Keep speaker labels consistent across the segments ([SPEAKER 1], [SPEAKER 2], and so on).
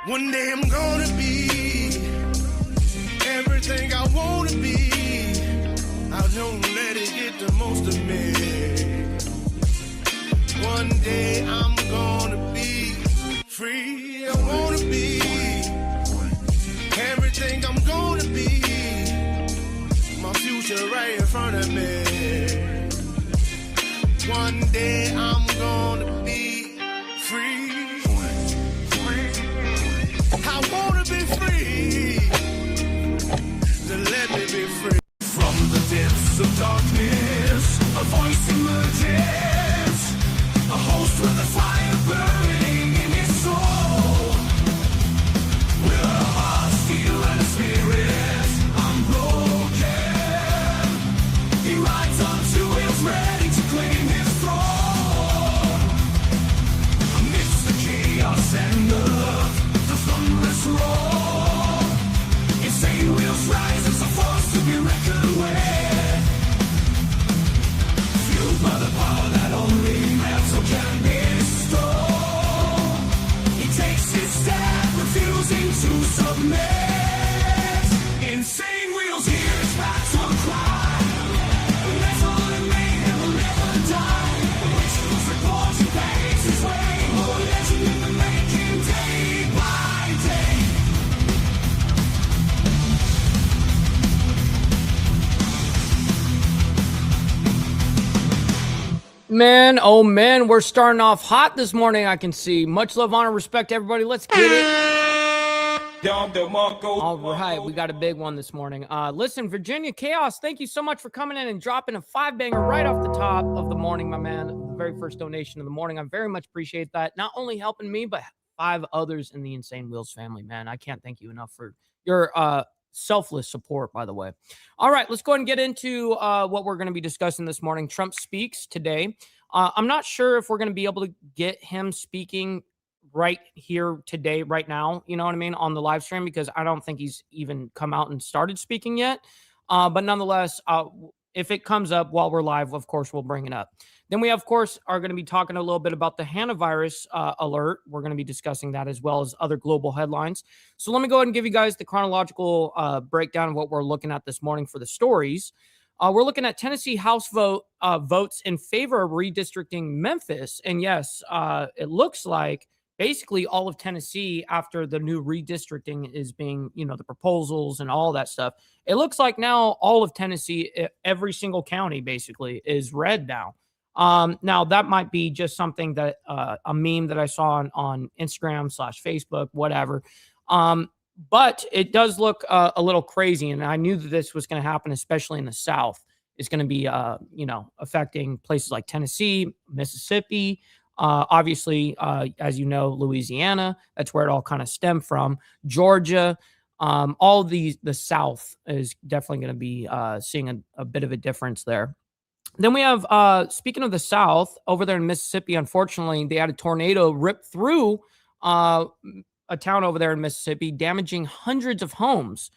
[SPEAKER 1] One day I'm gonna be everything I wanna be. I don't let it get the most of me. One day I'm gonna be free. I wanna be everything I'm gonna be. My future right in front of me. One day I'm gonna be free. I wanna be free. Then let me be free.
[SPEAKER 2] From the depths of darkness, a voice emerges. A host with a fire burning in his soul. With a heart, steel, and a spirit unbroken. He rides on two wheels, ready to claim his throne. Amidst the chaos and the thunderous roar, insane wheels rise as a force to be reckoned with. Fueled by the power that only metal can bestow. He takes his stand, refusing to submit. Insane wheels hear his battle cry. Metal and mayhem will never die. The rituals report he pays his way. More legend in the making, day by day.
[SPEAKER 3] Man, oh man, we're starting off hot this morning, I can see. Much love, honor, respect, everybody. Let's get it. All right, we got a big one this morning. Listen, Virginia Chaos, thank you so much for coming in and dropping a 5-banger right off the top of the morning, my man. The very first donation of the morning. I very much appreciate that. Not only helping me, but 5 others in the Insane Wheels family, man. I can't thank you enough for your selfless support, by the way. All right, let's go ahead and get into what we're going to be discussing this morning. Trump speaks today. I'm not sure if we're going to be able to get him speaking right here today, right now, you know what I mean, on the live stream, because I don't think he's even come out and started speaking yet. But nonetheless, if it comes up while we're live, of course, we'll bring it up. Then we, of course, are going to be talking a little bit about the Hanavirus alert. We're going to be discussing that as well as other global headlines. So let me go ahead and give you guys the chronological breakdown of what we're looking at this morning for the stories. We're looking at Tennessee House votes in favor of redistricting Memphis. And yes, it looks like basically all of Tennessee, after the new redistricting is being, the proposals and all that stuff, it looks like now all of Tennessee, every single county basically is red now. Now that might be just something that a meme that I saw on Instagram / Facebook, whatever. But it does look a little crazy. And I knew that this was going to happen, especially in the South. It's going to be, affecting places like Tennessee, Mississippi, obviously, as you know, Louisiana. That's where it all kind of stemmed from. Georgia, all the South is definitely going to be seeing a bit of a difference there. Then we have, speaking of the South, over there in Mississippi, unfortunately, they had a tornado rip through a town over there in Mississippi, damaging hundreds of homes.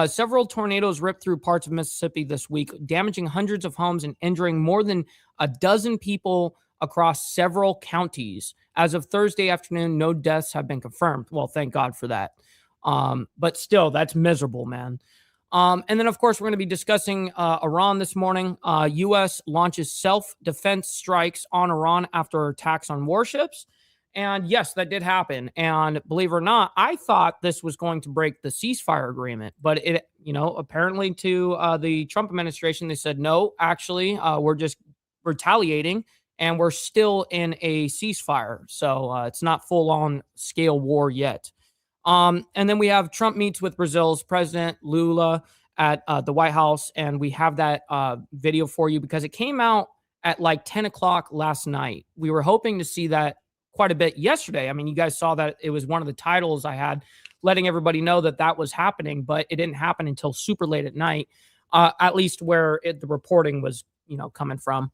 [SPEAKER 3] Several tornadoes ripped through parts of Mississippi this week, damaging hundreds of homes and injuring more than a dozen people across several counties. As of Thursday afternoon, no deaths have been confirmed. Well, thank God for that. But still, that's miserable, man. And then, of course, we're going to be discussing Iran this morning. U.S. launches self-defense strikes on Iran after attacks on warships. And yes, that did happen. And believe it or not, I thought this was going to break the ceasefire agreement. But it, apparently to the Trump administration, they said, no, actually, we're just retaliating and we're still in a ceasefire. So it's not full-on scale war yet. And then we have Trump meets with Brazil's President Lula at the White House. And we have that video for you because it came out at like 10 o'clock last night. We were hoping to see that quite a bit yesterday. I mean, you guys saw that it was one of the titles I had letting everybody know that was happening, but it didn't happen until super late at night, at least where the reporting was, coming from.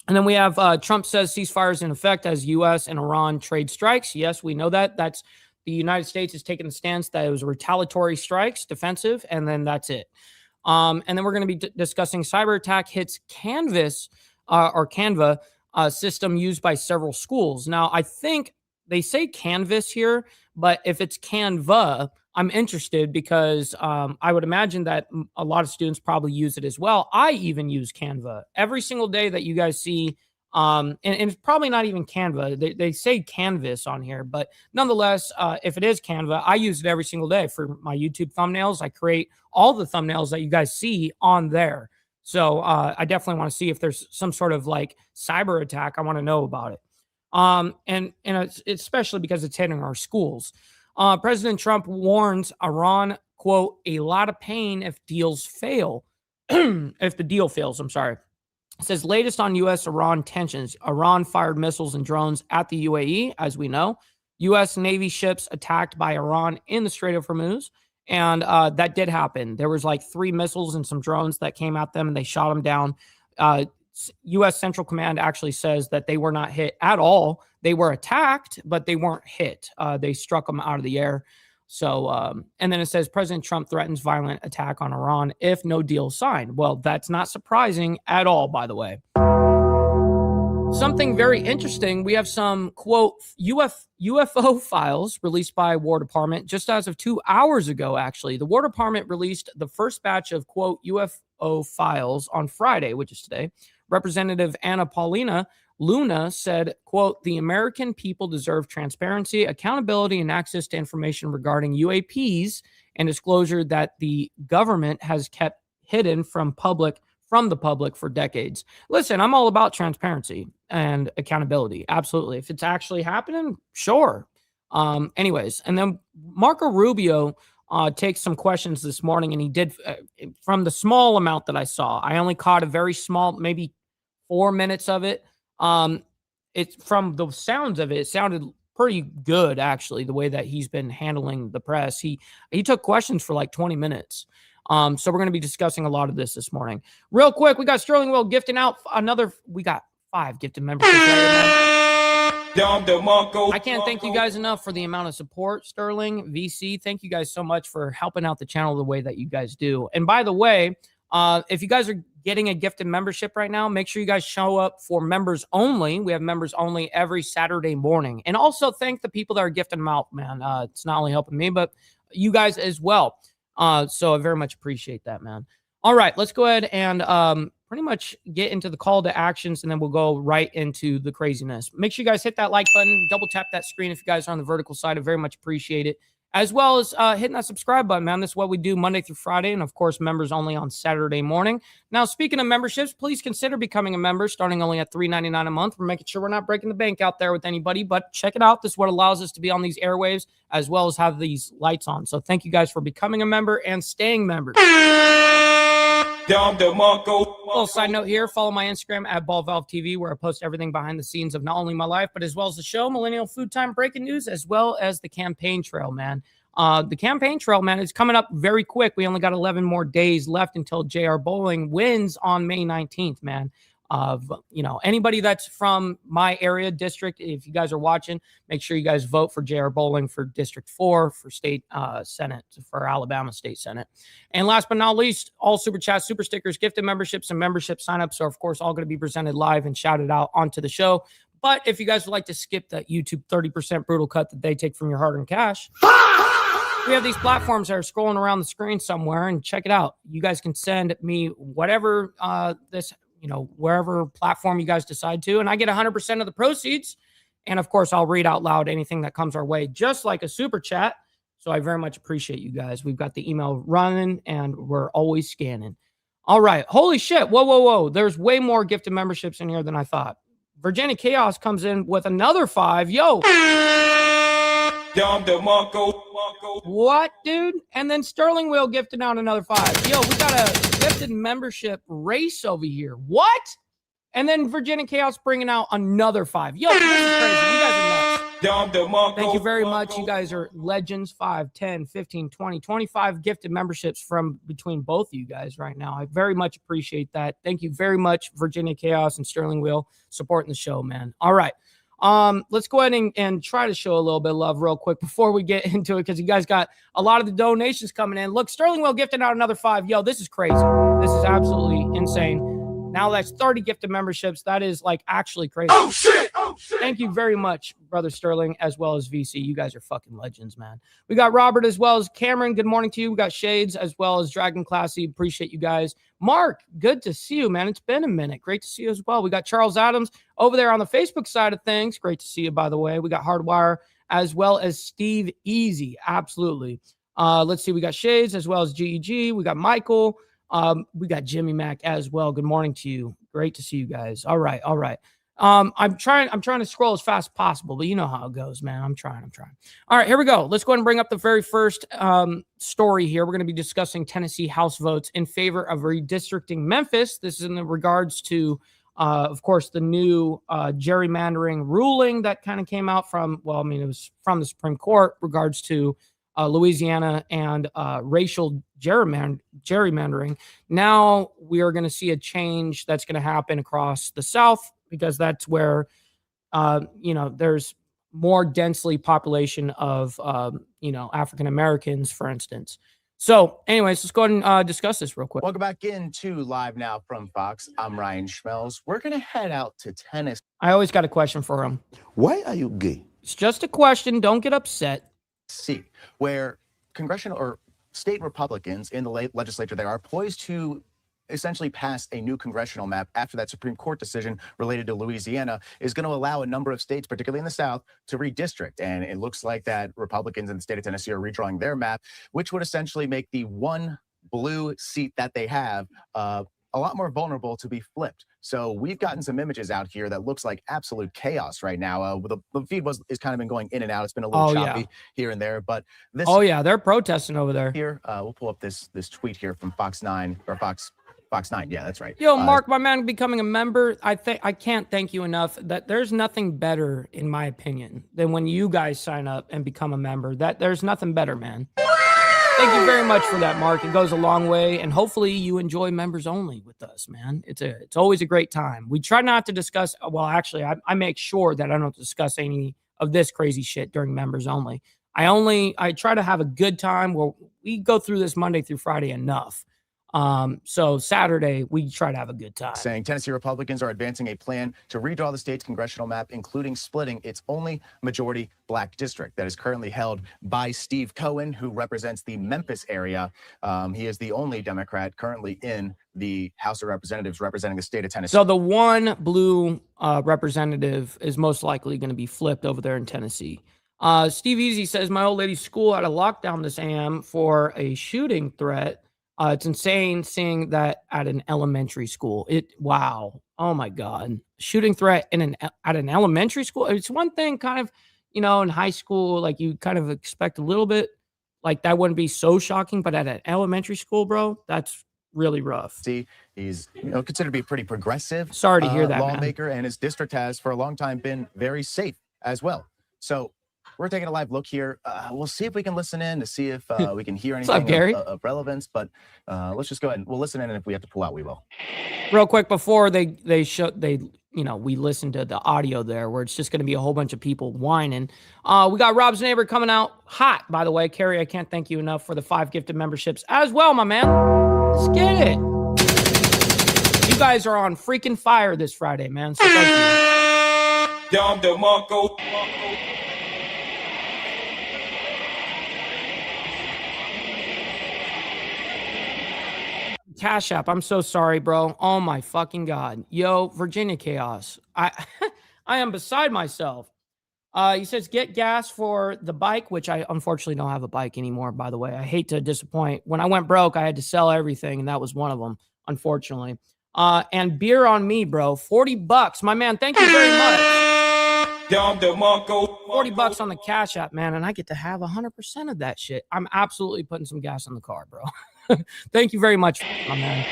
[SPEAKER 3] And then we have Trump says ceasefires in effect as U.S. and Iran trade strikes. Yes, we know that. That's the United States is taking the stance that it was retaliatory strikes, defensive, and then that's it. And then we're going to be discussing Cyberattack hits Canva system used by several schools. Now, I think they say canvas here, but if it's Canva, I'm interested because I would imagine that a lot of students probably use it as well. I even use Canva every single day that you guys see. And it's probably not even Canva. They say Canvas on here, but nonetheless, if it is Canva, I use it every single day for my YouTube thumbnails. I create all the thumbnails that you guys see on there. So I definitely want to see if there's some sort of like cyber attack. I want to know about it. And it's especially because it's hitting our schools. President Trump warns Iran, quote, a lot of pain if deals fail. If the deal fails, I'm sorry. It says latest on U.S.-Iran tensions. Iran fired missiles and drones at the UAE, as we know. U.S. Navy ships attacked by Iran in the Strait of Hormuz. And that did happen. There was like 3 missiles and some drones that came at them, and they shot them down. U.S. Central Command actually says that they were not hit at all. They were attacked, but they weren't hit. They struck them out of the air. So, and then it says President Trump threatens violent attack on Iran if no deal signed. Well, that's not surprising at all, by the way. Something very interesting. We have some, quote, UFO files released by War Department just as of 2 hours ago, actually. The War Department released the first batch of, quote, UFO files on Friday, which is today. Representative Anna Paulina Luna said, quote, the American people deserve transparency, accountability, and access to information regarding UAPs and disclosure that the government has kept hidden from the public for decades. Listen, I'm all about transparency and accountability. Absolutely. If it's actually happening, sure. Anyways, and then Marco Rubio takes some questions this morning, and he did from the small amount that I saw. I only caught a very small, maybe 4 minutes of it. It's from the sounds of it, it sounded pretty good, actually, the way that he's been handling the press. He took questions for like 20 minutes. So we're going to be discussing a lot of this morning. Real quick, we got Sterling Will gifting out we got 5 gifted memberships. I can't thank you guys enough for the amount of support, Sterling, VC. Thank you guys so much for helping out the channel the way that you guys do. And by the way, if you guys are getting a gifted membership right now, make sure you guys show up for members only. We have members only every Saturday morning. And also thank the people that are gifting them out, man. It's not only helping me, but you guys as well. So I very much appreciate that, man. All right, let's go ahead and pretty much get into the call to actions, and then we'll go right into the craziness. Make sure you guys hit that like button, double tap that screen if you guys are on the vertical side. I very much appreciate it. As well as hitting that subscribe button, man. This is what we do Monday through Friday, and of course, members only on Saturday morning. Now, speaking of memberships, please consider becoming a member, starting only at $3.99 a month. We're making sure we're not breaking the bank out there with anybody, but check it out. This is what allows us to be on these airwaves, as well as have these lights on. So thank you guys for becoming a member and staying members. Little side note here, follow my Instagram at BallValveTV, where I post everything behind the scenes of not only my life, but as well as the show, Millennial Food Time breaking news, as well as the campaign trail, man. The campaign trail, man, is coming up very quick. We only got 11 more days left until J.R. Bowling wins on May 19th, man. Anybody that's from my area district, if you guys are watching, make sure you guys vote for J.R. Bowling for District 4 for state Senate, for Alabama State Senate. And last but not least, all super chats, super stickers, gifted memberships, and membership signups are, of course, all going to be presented live and shouted out onto the show. But if you guys would like to skip that YouTube 30% brutal cut that they take from your hard-earned cash, we have these platforms that are scrolling around the screen somewhere, and check it out. You guys can send me whatever wherever platform you guys decide to, and I get 100% of the proceeds. And of course, I'll read out loud anything that comes our way, just like a super chat. So I very much appreciate you guys. We've got the email running, and we're always scanning. All right. Holy shit. Whoa. There's way more gifted memberships in here than I thought. Virginia Chaos comes in with another 5. Yo. What, dude? And then Sterling Will gifted out another 5. Yo, we got a gifted membership race over here. What? And then Virginia Chaos bringing out another 5. Yo, this is crazy. You guys are nuts. Thank you very much. You guys are legends. 5, 10, 15, 20, 25 gifted memberships from between both of you guys right now. I very much appreciate that. Thank you very much, Virginia Chaos and Sterling Will, supporting the show, man. All right. Let's go ahead and try to show a little bit of love real quick before we get into it, because you guys got a lot of the donations coming in. Look, Sterling Will gifting out another 5. Yo, this is crazy. This is absolutely insane. Now that's 30 gifted memberships. That is like actually crazy.
[SPEAKER 2] Oh shit! Oh shit!
[SPEAKER 3] Thank you very much, Brother Sterling, as well as VC. You guys are fucking legends, man. We got Robert as well as Cameron. Good morning to you. We got Shades as well as Dragon Classy. Appreciate you guys. Mark, good to see you, man. It's been a minute. Great to see you as well. We got Charles Adams over there on the Facebook side of things. Great to see you, by the way. We got Hardwire as well as Steve Easy. Absolutely. Let's see. We got Shades as well as GEG. We got Michael. We got Jimmy Mac as well. Good morning to you. Great to see you guys. All right. I'm trying to scroll as fast as possible, but you know how it goes, man. I'm trying. All right, here we go. Let's go ahead and bring up the very first story here. We're going to be discussing Tennessee House votes in favor of redistricting Memphis. This is in regards to, of course, the new gerrymandering ruling that kind of came out from, well, I mean, it was from the Supreme Court regards to Louisiana and racial gerrymandering. Now we are going to see a change that's going to happen across the South because that's where, there's more densely population of, African Americans, for instance. So anyways, let's go ahead and discuss this real quick.
[SPEAKER 4] Welcome back into Live Now from Fox. I'm Ryan Schmelz. We're going to head out to Tennessee.
[SPEAKER 3] I always got a question for him.
[SPEAKER 5] Why are you gay?
[SPEAKER 3] It's just a question. Don't get upset.
[SPEAKER 4] Where congressional or state Republicans in the legislature there are poised to essentially pass a new congressional map after that Supreme Court decision related to Louisiana is going to allow a number of states, particularly in the South, to redistrict. And it looks like that Republicans in the state of Tennessee are redrawing their map, which would essentially make the one blue seat that they have a lot more vulnerable to be flipped. So we've gotten some images out here that looks like absolute chaos right now. The feed is kind of been going in and out. It's been a little choppy here and there, but this.
[SPEAKER 3] Oh yeah, they're protesting over there.
[SPEAKER 4] Here, we'll pull up this tweet here from Fox 9 or Fox 9. Yeah, that's right.
[SPEAKER 3] Yo, Mark, my man, becoming a member. I can't thank you enough. That there's nothing better, in my opinion, than when you guys sign up and become a member. That there's nothing better, man. Thank you very much for that, Mark. It goes a long way, and hopefully you enjoy members only with us, man. It's always a great time. We try not to discuss. Well, actually, I make sure that I don't discuss any of this crazy shit during members only. I try to have a good time. Well, we go through this Monday through Friday enough. So Saturday, we try to have a good time.
[SPEAKER 4] Saying Tennessee Republicans are advancing a plan to redraw the state's congressional map, including splitting its only majority black district that is currently held by Steve Cohen, who represents the Memphis area. He is the only Democrat currently in the House of Representatives representing the state of Tennessee.
[SPEAKER 3] So the one blue representative is most likely going to be flipped over there in Tennessee. Steve Easy says, my old lady's school had a lockdown this AM for a shooting threat. It's insane seeing that at an elementary school. Wow. Oh my God. Shooting threat at an elementary school. It's one thing kind of, in high school, like you kind of expect a little bit, like that wouldn't be so shocking, but at an elementary school, bro, that's really rough.
[SPEAKER 4] See, he's considered to be a pretty progressive
[SPEAKER 3] Sorry to hear that,
[SPEAKER 4] lawmaker,
[SPEAKER 3] man.
[SPEAKER 4] And his district has for a long time been very safe as well. So we're taking a live look here. We'll see if we can listen in to see if we can hear anything of relevance. But let's just go ahead and we'll listen in, and if we have to pull out, we will.
[SPEAKER 3] Real quick before we listen to the audio there, where it's just going to be a whole bunch of people whining. We got Rob's neighbor coming out hot, by the way. Carrie, I can't thank you enough for the 5 gifted memberships as well, my man. Let's get it. You guys are on freaking fire this Friday, man. So thank you. Cash App, I'm so sorry, bro. Oh my fucking God. Yo, Virginia Chaos. I am beside myself. He says, get gas for the bike, which I unfortunately don't have a bike anymore, by the way. I hate to disappoint. When I went broke, I had to sell everything, and that was one of them, unfortunately. And beer on me, bro. $40. My man, thank you very much. $40 on the Cash App, man, and I get to have 100% of that shit. I'm absolutely putting some gas in the car, bro. Thank you very much, my man.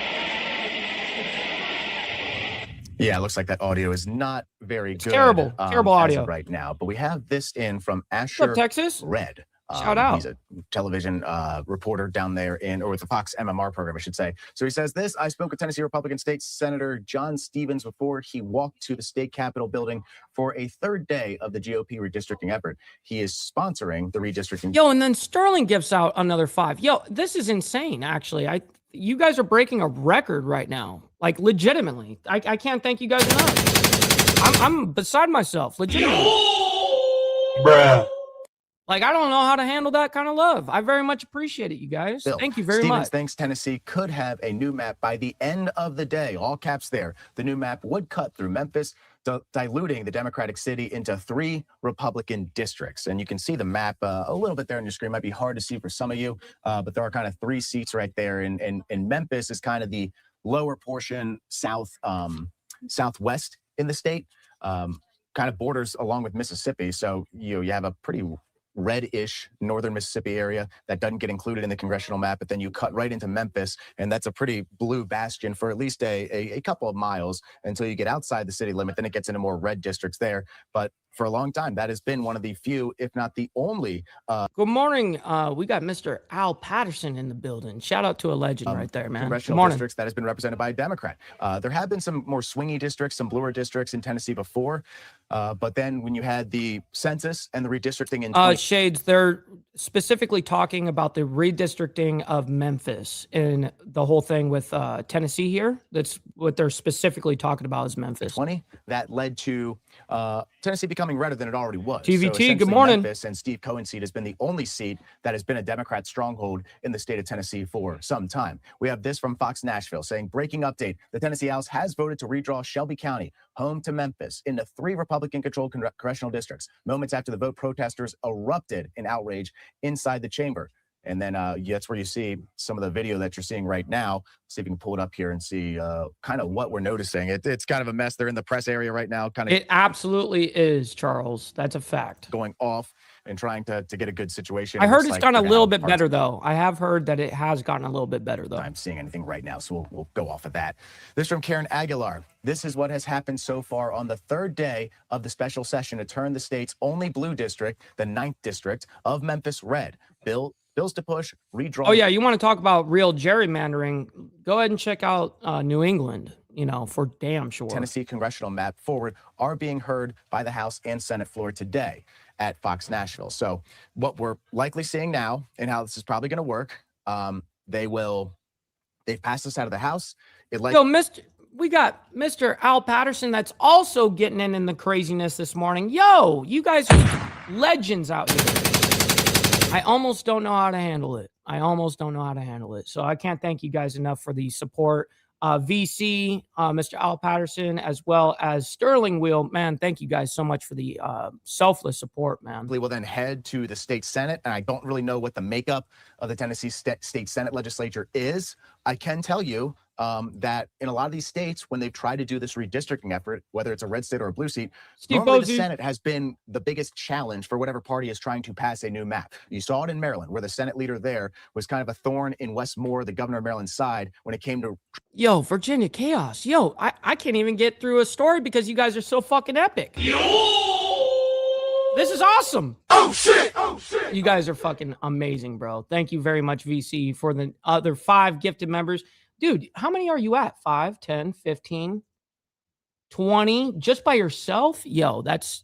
[SPEAKER 4] Yeah, it looks like that audio is not very good.
[SPEAKER 3] Terrible audio
[SPEAKER 4] right now. But we have this in from Asher
[SPEAKER 3] Texas?
[SPEAKER 4] Red.
[SPEAKER 3] Shout out.
[SPEAKER 4] He's a television reporter down there with the Fox MMR program, I should say. So he says this: I spoke with Tennessee Republican State Senator John Stevens before he walked to the state capitol building for a third day of the GOP redistricting effort. He is sponsoring the redistricting.
[SPEAKER 3] Yo, and then Sterling gives out another 5. Yo, this is insane, actually. You guys are breaking a record right now. Like, legitimately. I can't thank you guys enough. I'm beside myself, legitimately.
[SPEAKER 5] Bruh.
[SPEAKER 3] Like, I don't know how to handle that kind of love. I very much appreciate it, you guys.
[SPEAKER 4] Bill,
[SPEAKER 3] Thank you very
[SPEAKER 4] Stevens
[SPEAKER 3] much.
[SPEAKER 4] thinks Tennessee could have a new map by the end of the day. All caps there. The new map would cut through Memphis, diluting the Democratic city into 3 Republican districts. And you can see the map a little bit there on your screen. Might be hard to see for some of you, but there are kind of 3 seats right there. And Memphis is kind of the lower portion southwest in the state, kind of borders along with Mississippi. So you have a pretty red-ish northern Mississippi area that doesn't get included in the congressional map, but then you cut right into Memphis, and that's a pretty blue bastion for at least a couple of miles until you get outside the city limit. Then it gets into more red districts there. But for a long time, that has been one of the few, if not the only.
[SPEAKER 3] Good morning. We got Mr. Al Patterson in the building. Shout out to a legend right there, man.
[SPEAKER 4] Congressional districts that has been represented by a Democrat. There have been some more swingy districts, some bluer districts in Tennessee before. But then when you had the census and the redistricting in
[SPEAKER 3] Shades, they're specifically talking about the redistricting of Memphis and the whole thing with Tennessee here. That's what they're specifically talking about is Memphis.
[SPEAKER 4] 20, that led to Tennessee becoming redder than it already was.
[SPEAKER 3] TVT, good morning.
[SPEAKER 4] Memphis and Steve Cohen's seat has been the only seat that has been a Democrat stronghold in the state of Tennessee for some time. We have this from Fox Nashville saying, breaking update, the Tennessee House has voted to redraw Shelby County, home to Memphis, into 3 Republican-controlled congressional districts. Moments after the vote, protesters erupted in outrage inside the chamber. And then that's where you see some of the video that you're seeing right now. See if you can pull it up here and see kind of what we're noticing. It's kind of a mess. They're in the press area right now.
[SPEAKER 3] It absolutely is, Charles. That's a fact.
[SPEAKER 4] Going off and trying to get a good situation.
[SPEAKER 3] I heard it's gotten a little bit better, though. I have heard that it has gotten a little bit better, though.
[SPEAKER 4] I'm seeing anything right now, so we'll go off of that. This from Karen Aguilar. This is what has happened so far on the 3rd day of the special session to turn the state's only blue district, the 9th district of Memphis, red. Bills to push, redraw.
[SPEAKER 3] Oh, yeah. You want to talk about real gerrymandering? Go ahead and check out New England, for damn sure.
[SPEAKER 4] Tennessee congressional map forward are being heard by the House and Senate floor today at Fox Nashville. So what we're likely seeing now and how this is probably going to work, they've passed this out of the House.
[SPEAKER 3] We got Mr. Al Patterson that's also getting in the craziness this morning. Yo, you guys are legends out here. I almost don't know how to handle it. So I can't thank you guys enough for the support. VC, Mr. Al Patterson, as well as Sterling Wheel. Man, thank you guys so much for the selfless support, man.
[SPEAKER 4] We will then head to the state Senate, and I don't really know what the makeup of the Tennessee State Senate legislature is. I can tell you that in a lot of these states, when they've tried to do this redistricting effort, whether it's a red state or a blue seat, normally the Senate has been the biggest challenge for whatever party is trying to pass a new map. You saw it in Maryland, where the Senate leader there was kind of a thorn in Wes Moore, the governor of Maryland's side, when it came to...
[SPEAKER 3] Yo, Virginia chaos. Yo, I can't even get through a story because you guys are so fucking epic. This is awesome.
[SPEAKER 2] Oh shit!
[SPEAKER 3] You guys are fucking amazing, bro. Thank you very much, VC, for the other 5 gifted members. Dude, how many are you at? 5, 10, 15, 20? Just by yourself? Yo, that's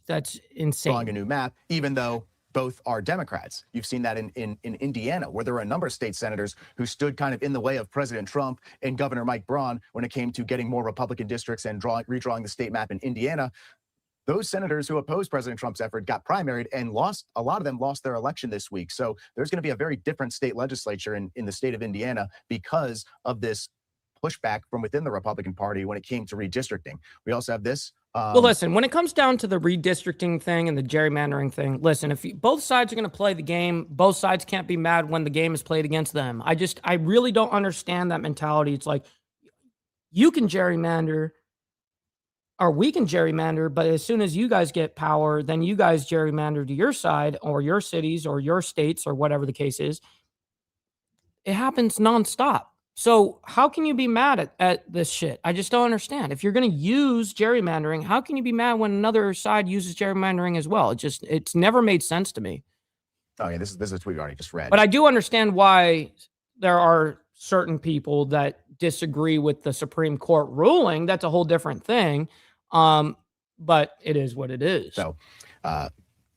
[SPEAKER 3] insane.
[SPEAKER 4] Drawing a new map, even though both are Democrats. You've seen that in Indiana, where there were a number of state senators who stood kind of in the way of President Trump and Governor Mike Braun when it came to getting more Republican districts and redrawing the state map in Indiana. Those senators who opposed President Trump's effort got primaried and lost. A lot of them lost their election this week. So there's going to be a very different state legislature in the state of Indiana because of this pushback from within the Republican Party when it came to redistricting. We also have this.
[SPEAKER 3] Well, listen, when it comes down to the redistricting thing and the gerrymandering thing, listen, if both sides are going to play the game, both sides can't be mad when the game is played against them. I really don't understand that mentality. It's like, you can gerrymander, or we can gerrymander, but as soon as you guys get power, then you guys gerrymander to your side or your cities or your states or whatever the case is. It happens nonstop. So how can you be mad at this shit? I just don't understand. If you're going to use gerrymandering, how can you be mad when another side uses gerrymandering as well? It's never made sense to me.
[SPEAKER 4] Oh yeah, this is a tweet we already just read.
[SPEAKER 3] But I do understand why there are certain people that disagree with the Supreme Court ruling. That's a whole different thing. But it is what it is.
[SPEAKER 4] So,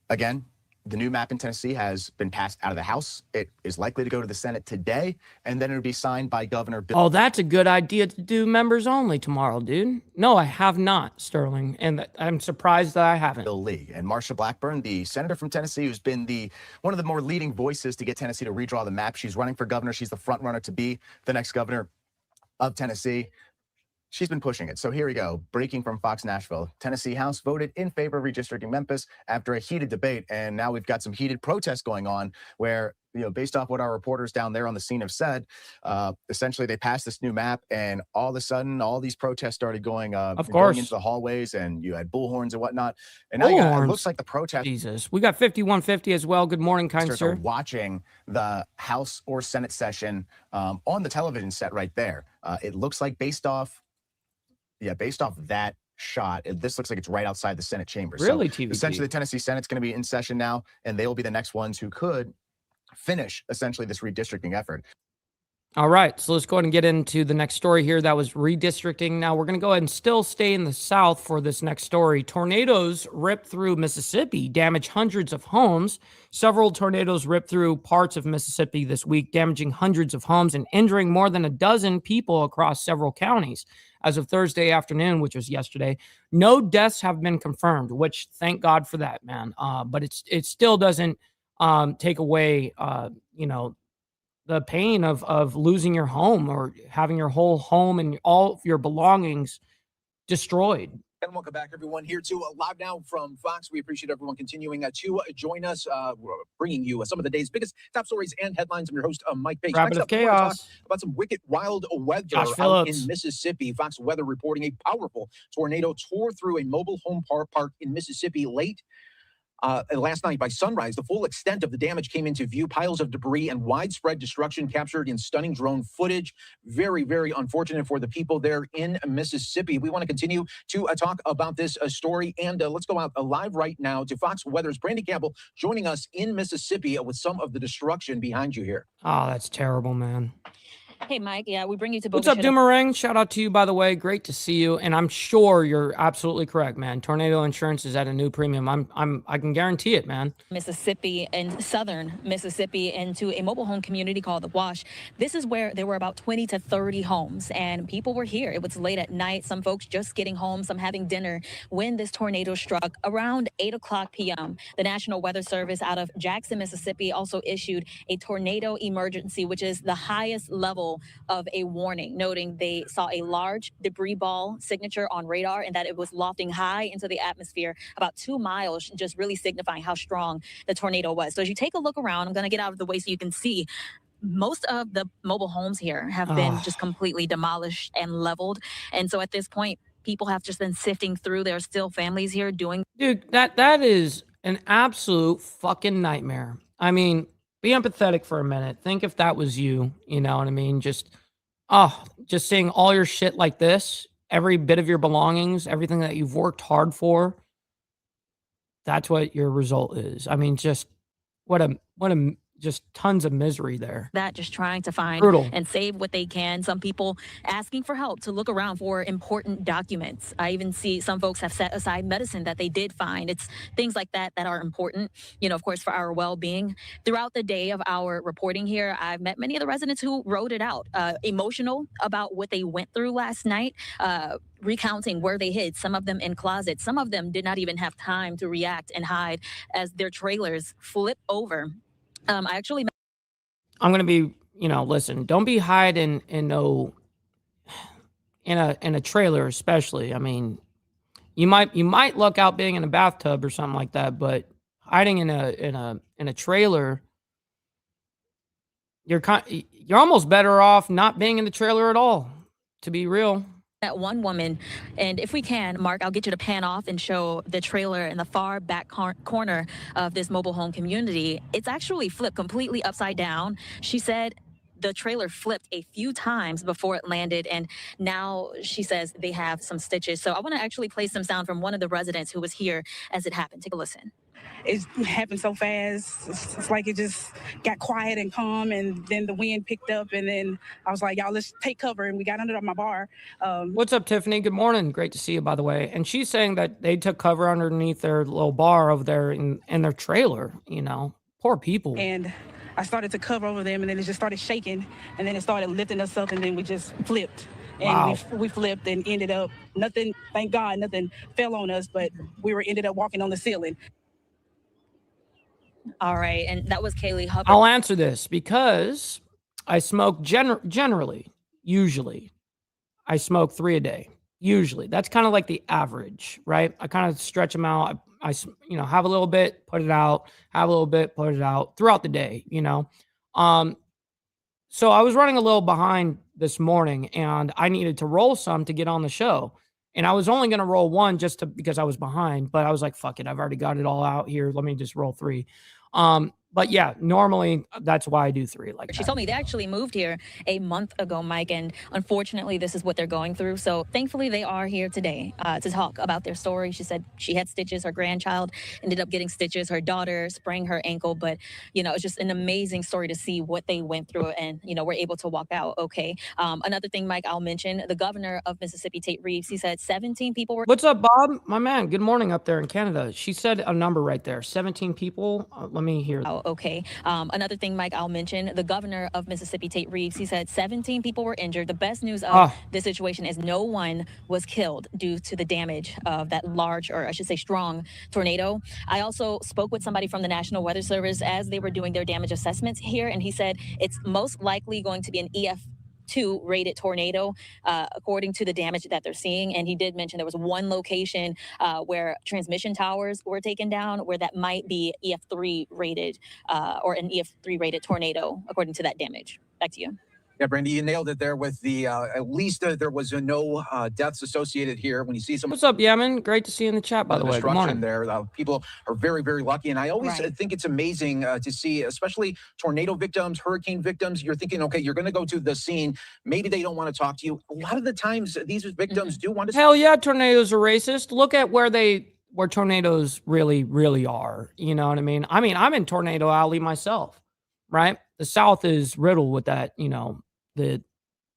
[SPEAKER 4] again, The new map in Tennessee has been passed out of the House. It is likely to go to the Senate today, and then it'll be signed by Governor Bill.
[SPEAKER 3] Oh, that's a good idea to do members only tomorrow, dude. No, I have not, Sterling, and I'm surprised that I haven't.
[SPEAKER 4] Bill Lee and Marsha Blackburn, the senator from Tennessee, who's been one of the more leading voices to get Tennessee to redraw the map. She's running for governor. She's the front runner to be the next governor of Tennessee. She's been pushing it. So here we go. Breaking from Fox Nashville. Tennessee House voted in favor of redistricting Memphis after a heated debate. And now we've got some heated protests going on where, based off what our reporters down there on the scene have said, essentially they passed this new map and all of a sudden all these protests started going going into the hallways, and you had bullhorns and whatnot. And now it looks like the protest.
[SPEAKER 3] Jesus. We got 5150 as well. Good morning, kind sir.
[SPEAKER 4] Watching the House or Senate session on the television set right there. It looks like based off that shot, this looks like it's right outside the Senate chamber.
[SPEAKER 3] Really,
[SPEAKER 4] so essentially the Tennessee Senate's going to be in session now, and they will be the next ones who could finish essentially this redistricting effort.
[SPEAKER 3] All right, so let's go ahead and get into the next story here. That was redistricting. Now we're going to go ahead and still stay in the South for this next story. Tornadoes ripped through Mississippi, damaged hundreds of homes. Several tornadoes ripped through parts of Mississippi this week, damaging hundreds of homes and injuring more than a dozen people across several counties. As of Thursday afternoon, which was yesterday, no deaths have been confirmed, which thank God for that, man. But it still doesn't take away, the pain of losing your home or having your whole home and all of your belongings destroyed.
[SPEAKER 6] And welcome back, everyone, here to Live Now from Fox. We appreciate everyone continuing to join us. We're bringing you some of the day's biggest top stories and headlines. I'm your host, Mike Page.
[SPEAKER 3] Rapid of chaos.
[SPEAKER 6] About some wicked, wild weather out in Mississippi. Fox Weather reporting a powerful tornado tore through a mobile home park in Mississippi late last night by sunrise. The full extent of the damage came into view. Piles of debris and widespread destruction captured in stunning drone footage. Very, very unfortunate for the people there in Mississippi. We want to continue to talk about this story, and let's go out live right now to Fox Weather's Brandy Campbell joining us in Mississippi with some of the destruction behind you here.
[SPEAKER 3] Oh, that's terrible, man.
[SPEAKER 7] Hey, Mike. Yeah, we bring you to both.
[SPEAKER 3] What's up, Doomerang? Shout out to you, by the way. Great to see you. And I'm sure you're absolutely correct, man. Tornado insurance is at a new premium. I can guarantee it, man.
[SPEAKER 7] Mississippi and southern Mississippi into a mobile home community called The Wash. This is where there were about 20 to 30 homes, and people were here. It was late at night. Some folks just getting home, some having dinner when this tornado struck around 8:00 p.m. The National Weather Service out of Jackson, Mississippi also issued a tornado emergency, which is the highest level of a warning, noting they saw a large debris ball signature on radar and that it was lofting high into the atmosphere about 2 miles, just really signifying how strong the tornado was. So as you take a look around, I'm going to get out of the way so you can see most of the mobile homes here have been just completely demolished and leveled. And so at this point, people have just been sifting through. There are still families here doing.
[SPEAKER 3] Dude, that is an absolute fucking nightmare. I mean, be empathetic for a minute. Think if that was you, you know what I mean? Just seeing all your shit like this, every bit of your belongings, everything that you've worked hard for, that's what your result is. I mean, just what a just tons of misery there.
[SPEAKER 7] That just trying to find and save what they can. Some people asking for help to look around for important documents. I even see some folks have set aside medicine that they did find. It's things like that that are important, of course, for our well-being. Throughout the day of our reporting here, I've met many of the residents who wrote it out, emotional about what they went through last night, recounting where they hid, some of them in closets. Some of them did not even have time to react and hide as their trailers flip over. I'm
[SPEAKER 3] going to be, listen, don't be hiding in a trailer, especially. I mean, you might luck out being in a bathtub or something like that, but hiding in a trailer, you're almost better off not being in the trailer at all, to be real.
[SPEAKER 7] That one woman, and if we can, Mark, I'll get you to pan off and show the trailer in the far back corner of this mobile home community. It's actually flipped completely upside down. She said the trailer flipped a few times before it landed, and now she says they have some stitches. So I want to actually play some sound from one of the residents who was here as it happened. Take a listen.
[SPEAKER 8] It happened so fast. It's like it just got quiet and calm, and then the wind picked up, and then I was like, y'all, let's take cover, and we got under my bar.
[SPEAKER 3] What's up, Tiffany? Good morning. Great to see you, by the way. And she's saying that they took cover underneath their little bar over there in their trailer, you know. Poor people.
[SPEAKER 8] And I started to cover over them, and then it just started shaking, and then it started lifting us up, and then we just flipped. And
[SPEAKER 3] wow.
[SPEAKER 8] we flipped and ended up, nothing, thank God, nothing fell on us, but we ended up walking on the ceiling.
[SPEAKER 7] All right, and that was Kaylee Hubbard.
[SPEAKER 3] I'll answer this because I smoke generally, usually, I smoke 3 a day. Usually, that's kind of like the average, right? I kind of stretch them out. I you know, have a little bit, put it out, have a little bit, put it out throughout the day, you know. So I was running a little behind this morning, and I needed to roll some to get on the show. And I was only going to roll one because I was behind, but I was like, fuck it. I've already got it all out here. Let me just roll 3. But yeah, normally that's why I do 3 like that.
[SPEAKER 7] She told me they actually moved here a month ago, Mike, and unfortunately this is what they're going through. So thankfully they are here today to talk about their story. She said she had stitches. Her grandchild ended up getting stitches. Her daughter sprained her ankle, but you know, it's just an amazing story to see what they went through, and you know, we're able to walk out okay. Another thing, Mike, I'll mention the governor of Mississippi, Tate Reeves. He said 17 people were.
[SPEAKER 3] What's up, Bob? My man. Good morning up there in Canada. She said a number right there. 17 people. Let me hear.
[SPEAKER 7] Okay. Another thing, Mike, I'll mention the governor of Mississippi, Tate Reeves. He said 17 people were injured. The best news of this situation is no one was killed due to the damage of that large, or I should say strong, tornado. I also spoke with somebody from the National Weather Service as they were doing their damage assessments here, and he said it's most likely going to be an EF2 rated tornado, according to the damage that they're seeing. And he did mention there was one location where transmission towers were taken down, where that might be EF3 rated, or an EF3 rated tornado, according to that damage. Back to you.
[SPEAKER 6] Yeah, Brandy, you nailed it there with the, at least there was no deaths associated here. When you see some.
[SPEAKER 3] What's up, Yemen? Great to see you in the chat, by the way. Good morning.
[SPEAKER 6] There, people are very, very lucky. And I always think it's amazing to see, especially tornado victims, hurricane victims. You're thinking, okay, you're going to go to the scene. Maybe they don't want to talk to you. A lot of the times these victims do want to.
[SPEAKER 3] Hell yeah, tornadoes are racist. Look at where tornadoes really, really are. You know what I mean? I'm in Tornado Alley myself, right? The South is riddled with that, you know, the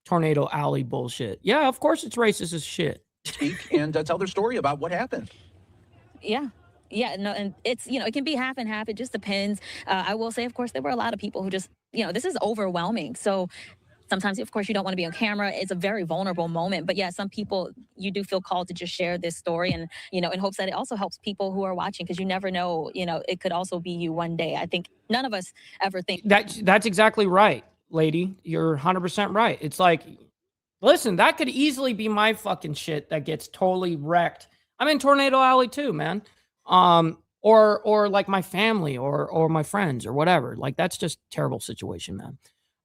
[SPEAKER 3] Tornado Alley bullshit. Yeah, of course it's racist as shit.
[SPEAKER 6] Speak and tell their story about what happened.
[SPEAKER 7] Yeah. Yeah, no, and it's, you know, it can be half and half. It just depends. I will say, of course, there were a lot of people who just, you know, this is overwhelming. So sometimes, of course, you don't want to be on camera. It's a very vulnerable moment. But yeah, some people, you do feel called to just share this story, and, you know, in hopes that it also helps people who are watching, because you never know, you know, it could also be you one day. I think none of us ever think.
[SPEAKER 3] That's exactly right, lady. You're 100% right. It's like, listen, that could easily be my fucking shit that gets totally wrecked. I'm in Tornado Alley too, man. Or like my family or my friends or whatever. Like, that's just a terrible situation, man.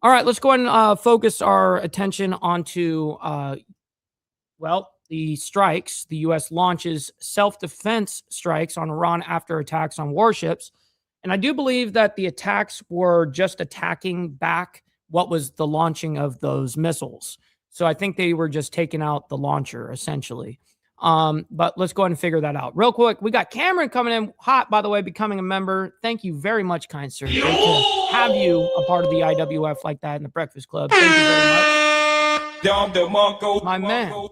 [SPEAKER 3] All right, let's go ahead and focus our attention onto, the strikes. The U.S. launches self-defense strikes on Iran after attacks on warships. And I do believe that the attacks were just attacking back what was the launching of those missiles. So I think they were just taking out the launcher, essentially. But let's go ahead and figure that out real quick. We got Cameron coming in hot, by the way, becoming a member. Thank you very much, kind sir. Great to have you a part of the IWF like that in the Breakfast Club. Thank you very much. My man.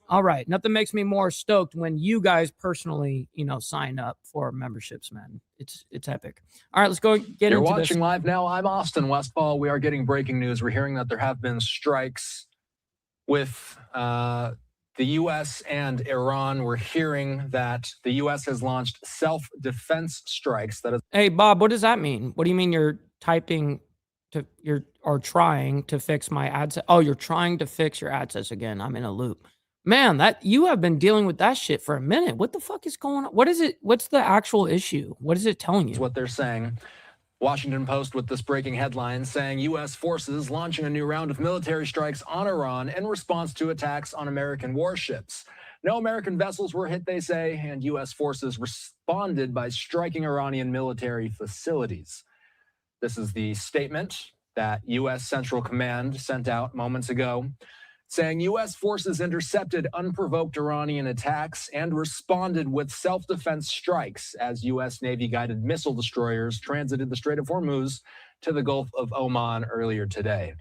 [SPEAKER 3] All right. Nothing makes me more stoked when you guys personally, you know, sign up for memberships, man. It's epic. All right, let's go get into this.
[SPEAKER 9] You're watching live now. I'm Austin Westfall. We are getting breaking news. We're hearing that there have been strikes with the U.S. and Iran. We're hearing that the U.S. has launched self-defense strikes.
[SPEAKER 3] Hey, Bob, what does that mean? What do you mean you're trying to fix my ad set? Oh, you're trying to fix your ad sets again. I'm in a loop. Man, that you have been dealing with that shit for a minute. What the fuck is going on? What is it? What's the actual issue? What is it telling you?
[SPEAKER 9] What they're saying. Washington Post with this breaking headline saying U.S. forces launching a new round of military strikes on Iran in response to attacks on American warships. No American vessels were hit, they say, and U.S. forces responded by striking Iranian military facilities. This is the statement that U.S. Central Command sent out moments ago. It saying U.S. forces intercepted unprovoked Iranian attacks and responded with self-defense strikes as U.S. Navy-guided missile destroyers transited the Strait of Hormuz to the Gulf of Oman earlier today.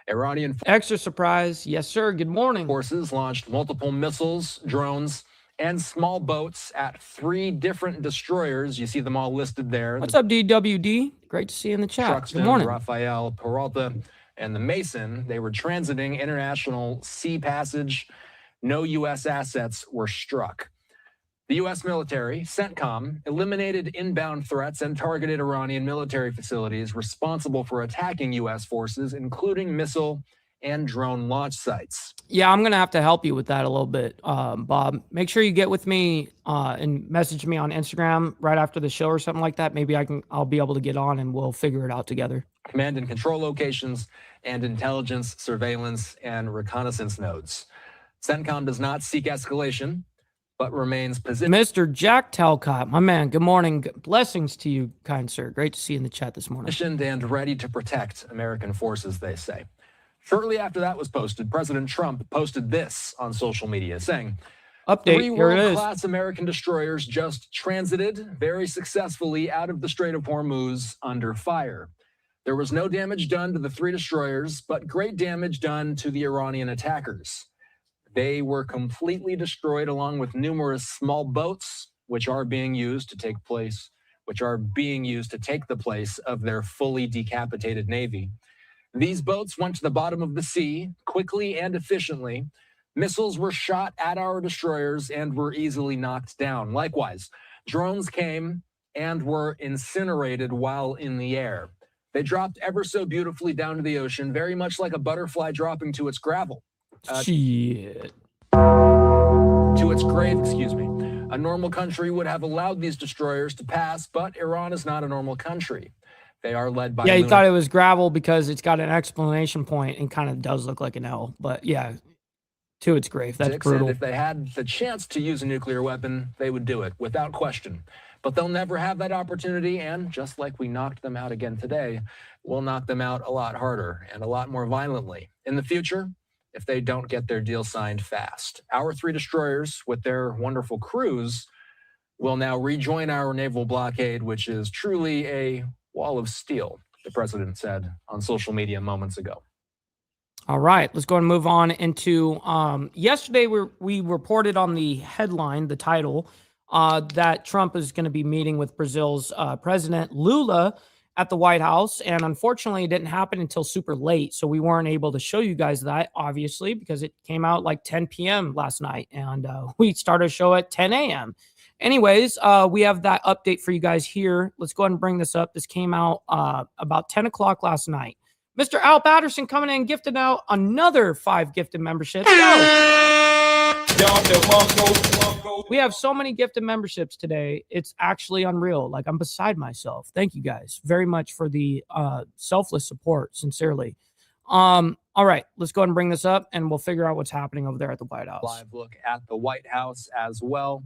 [SPEAKER 9] Iranian
[SPEAKER 3] extra surprise. Yes, sir. Good morning.
[SPEAKER 9] Forces launched multiple missiles, drones, and small boats at 3 different destroyers. You see them all listed there.
[SPEAKER 3] What's up, DWD? Great to see you in the chat.
[SPEAKER 9] Truxton,
[SPEAKER 3] Good morning.
[SPEAKER 9] Rafael, Peralta, and the Mason. They were transiting international sea passage. No U.S. assets were struck. The U.S. military, CENTCOM, eliminated inbound threats and targeted Iranian military facilities responsible for attacking U.S. forces, including missile and drone launch sites.
[SPEAKER 3] Yeah, I'm going to have to help you with that a little bit, Bob. Make sure you get with me and message me on Instagram right after the show or something like that. Maybe I'll be able to get on and we'll figure it out together.
[SPEAKER 9] Command and control locations and intelligence, surveillance, and reconnaissance nodes. CENTCOM does not seek escalation, but remains positioned.
[SPEAKER 3] Mr. Jack Talcott, my man, good morning. Blessings to you, kind sir. Great to see you in the chat this morning.
[SPEAKER 9] Positioned and ready to protect American forces, they say. Shortly after that was posted, President Trump posted this on social media, saying,
[SPEAKER 3] update,
[SPEAKER 9] 3
[SPEAKER 3] here it is.
[SPEAKER 9] world-class American destroyers just transited very successfully out of the Strait of Hormuz under fire. There was no damage done to the 3 destroyers, but great damage done to the Iranian attackers. They were completely destroyed along with numerous small boats, which are being used to take the place of their fully decapitated Navy. These boats went to the bottom of the sea quickly and efficiently. Missiles were shot at our destroyers and were easily knocked down. Likewise, drones came and were incinerated while in the air. They dropped ever so beautifully down to the ocean, very much like a butterfly dropping to its gravel.
[SPEAKER 3] Shit.
[SPEAKER 9] To its grave, excuse me. A normal country would have allowed these destroyers to pass, but Iran is not a normal country. They are led by...
[SPEAKER 3] Yeah, you thought it was gravel because it's got an exclamation point and kind of does look like an L. But yeah, to its grave. That's brutal.
[SPEAKER 9] And if they had the chance to use a nuclear weapon, they would do it without question. But they'll never have that opportunity, and just like we knocked them out again today, we'll knock them out a lot harder and a lot more violently in the future if they don't get their deal signed fast. Our 3 destroyers, with their wonderful crews, will now rejoin our naval blockade, which is truly a wall of steel, the president said on social media moments ago.
[SPEAKER 3] All right, let's go and move on into yesterday we reported on the headline, the title, that Trump is going to be meeting with Brazil's President Lula at the White House. And unfortunately, it didn't happen until super late. So we weren't able to show you guys that, obviously, because it came out like 10 p.m. last night. And we started a show at 10 a.m. Anyways, we have that update for you guys here. Let's go ahead and bring this up. This came out about 10 o'clock last night. Mr. Al Patterson coming in and gifted out another 5 gifted memberships. We have so many gifted memberships today. It's actually unreal. Like, I'm beside myself. Thank you guys very much for the selfless support, sincerely. All right, let's go ahead and bring this up and we'll figure out what's happening over there at the White House.
[SPEAKER 9] Live look at the White House as well,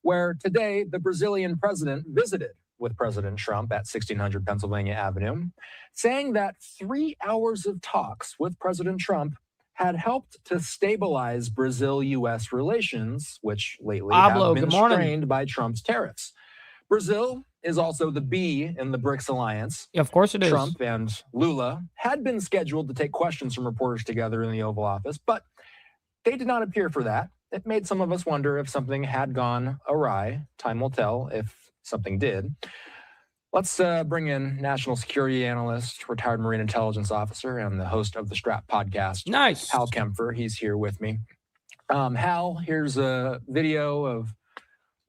[SPEAKER 9] where today the Brazilian president visited with President Trump at 1600 Pennsylvania Avenue, saying that 3 hours of talks with President Trump had helped to stabilize Brazil-U.S. relations, which lately have been strained by Trump's tariffs. Brazil is also the B in the BRICS alliance.
[SPEAKER 3] Yeah, of course it is.
[SPEAKER 9] Trump and Lula had been scheduled to take questions from reporters together in the Oval Office, but they did not appear for that. It made some of us wonder if something had gone awry. Time will tell if something did. Let's bring in national security analyst, retired Marine intelligence officer, and the host of the Strap podcast.
[SPEAKER 3] Nice.
[SPEAKER 9] Hal Kempfer. He's here with me. Hal, here's a video of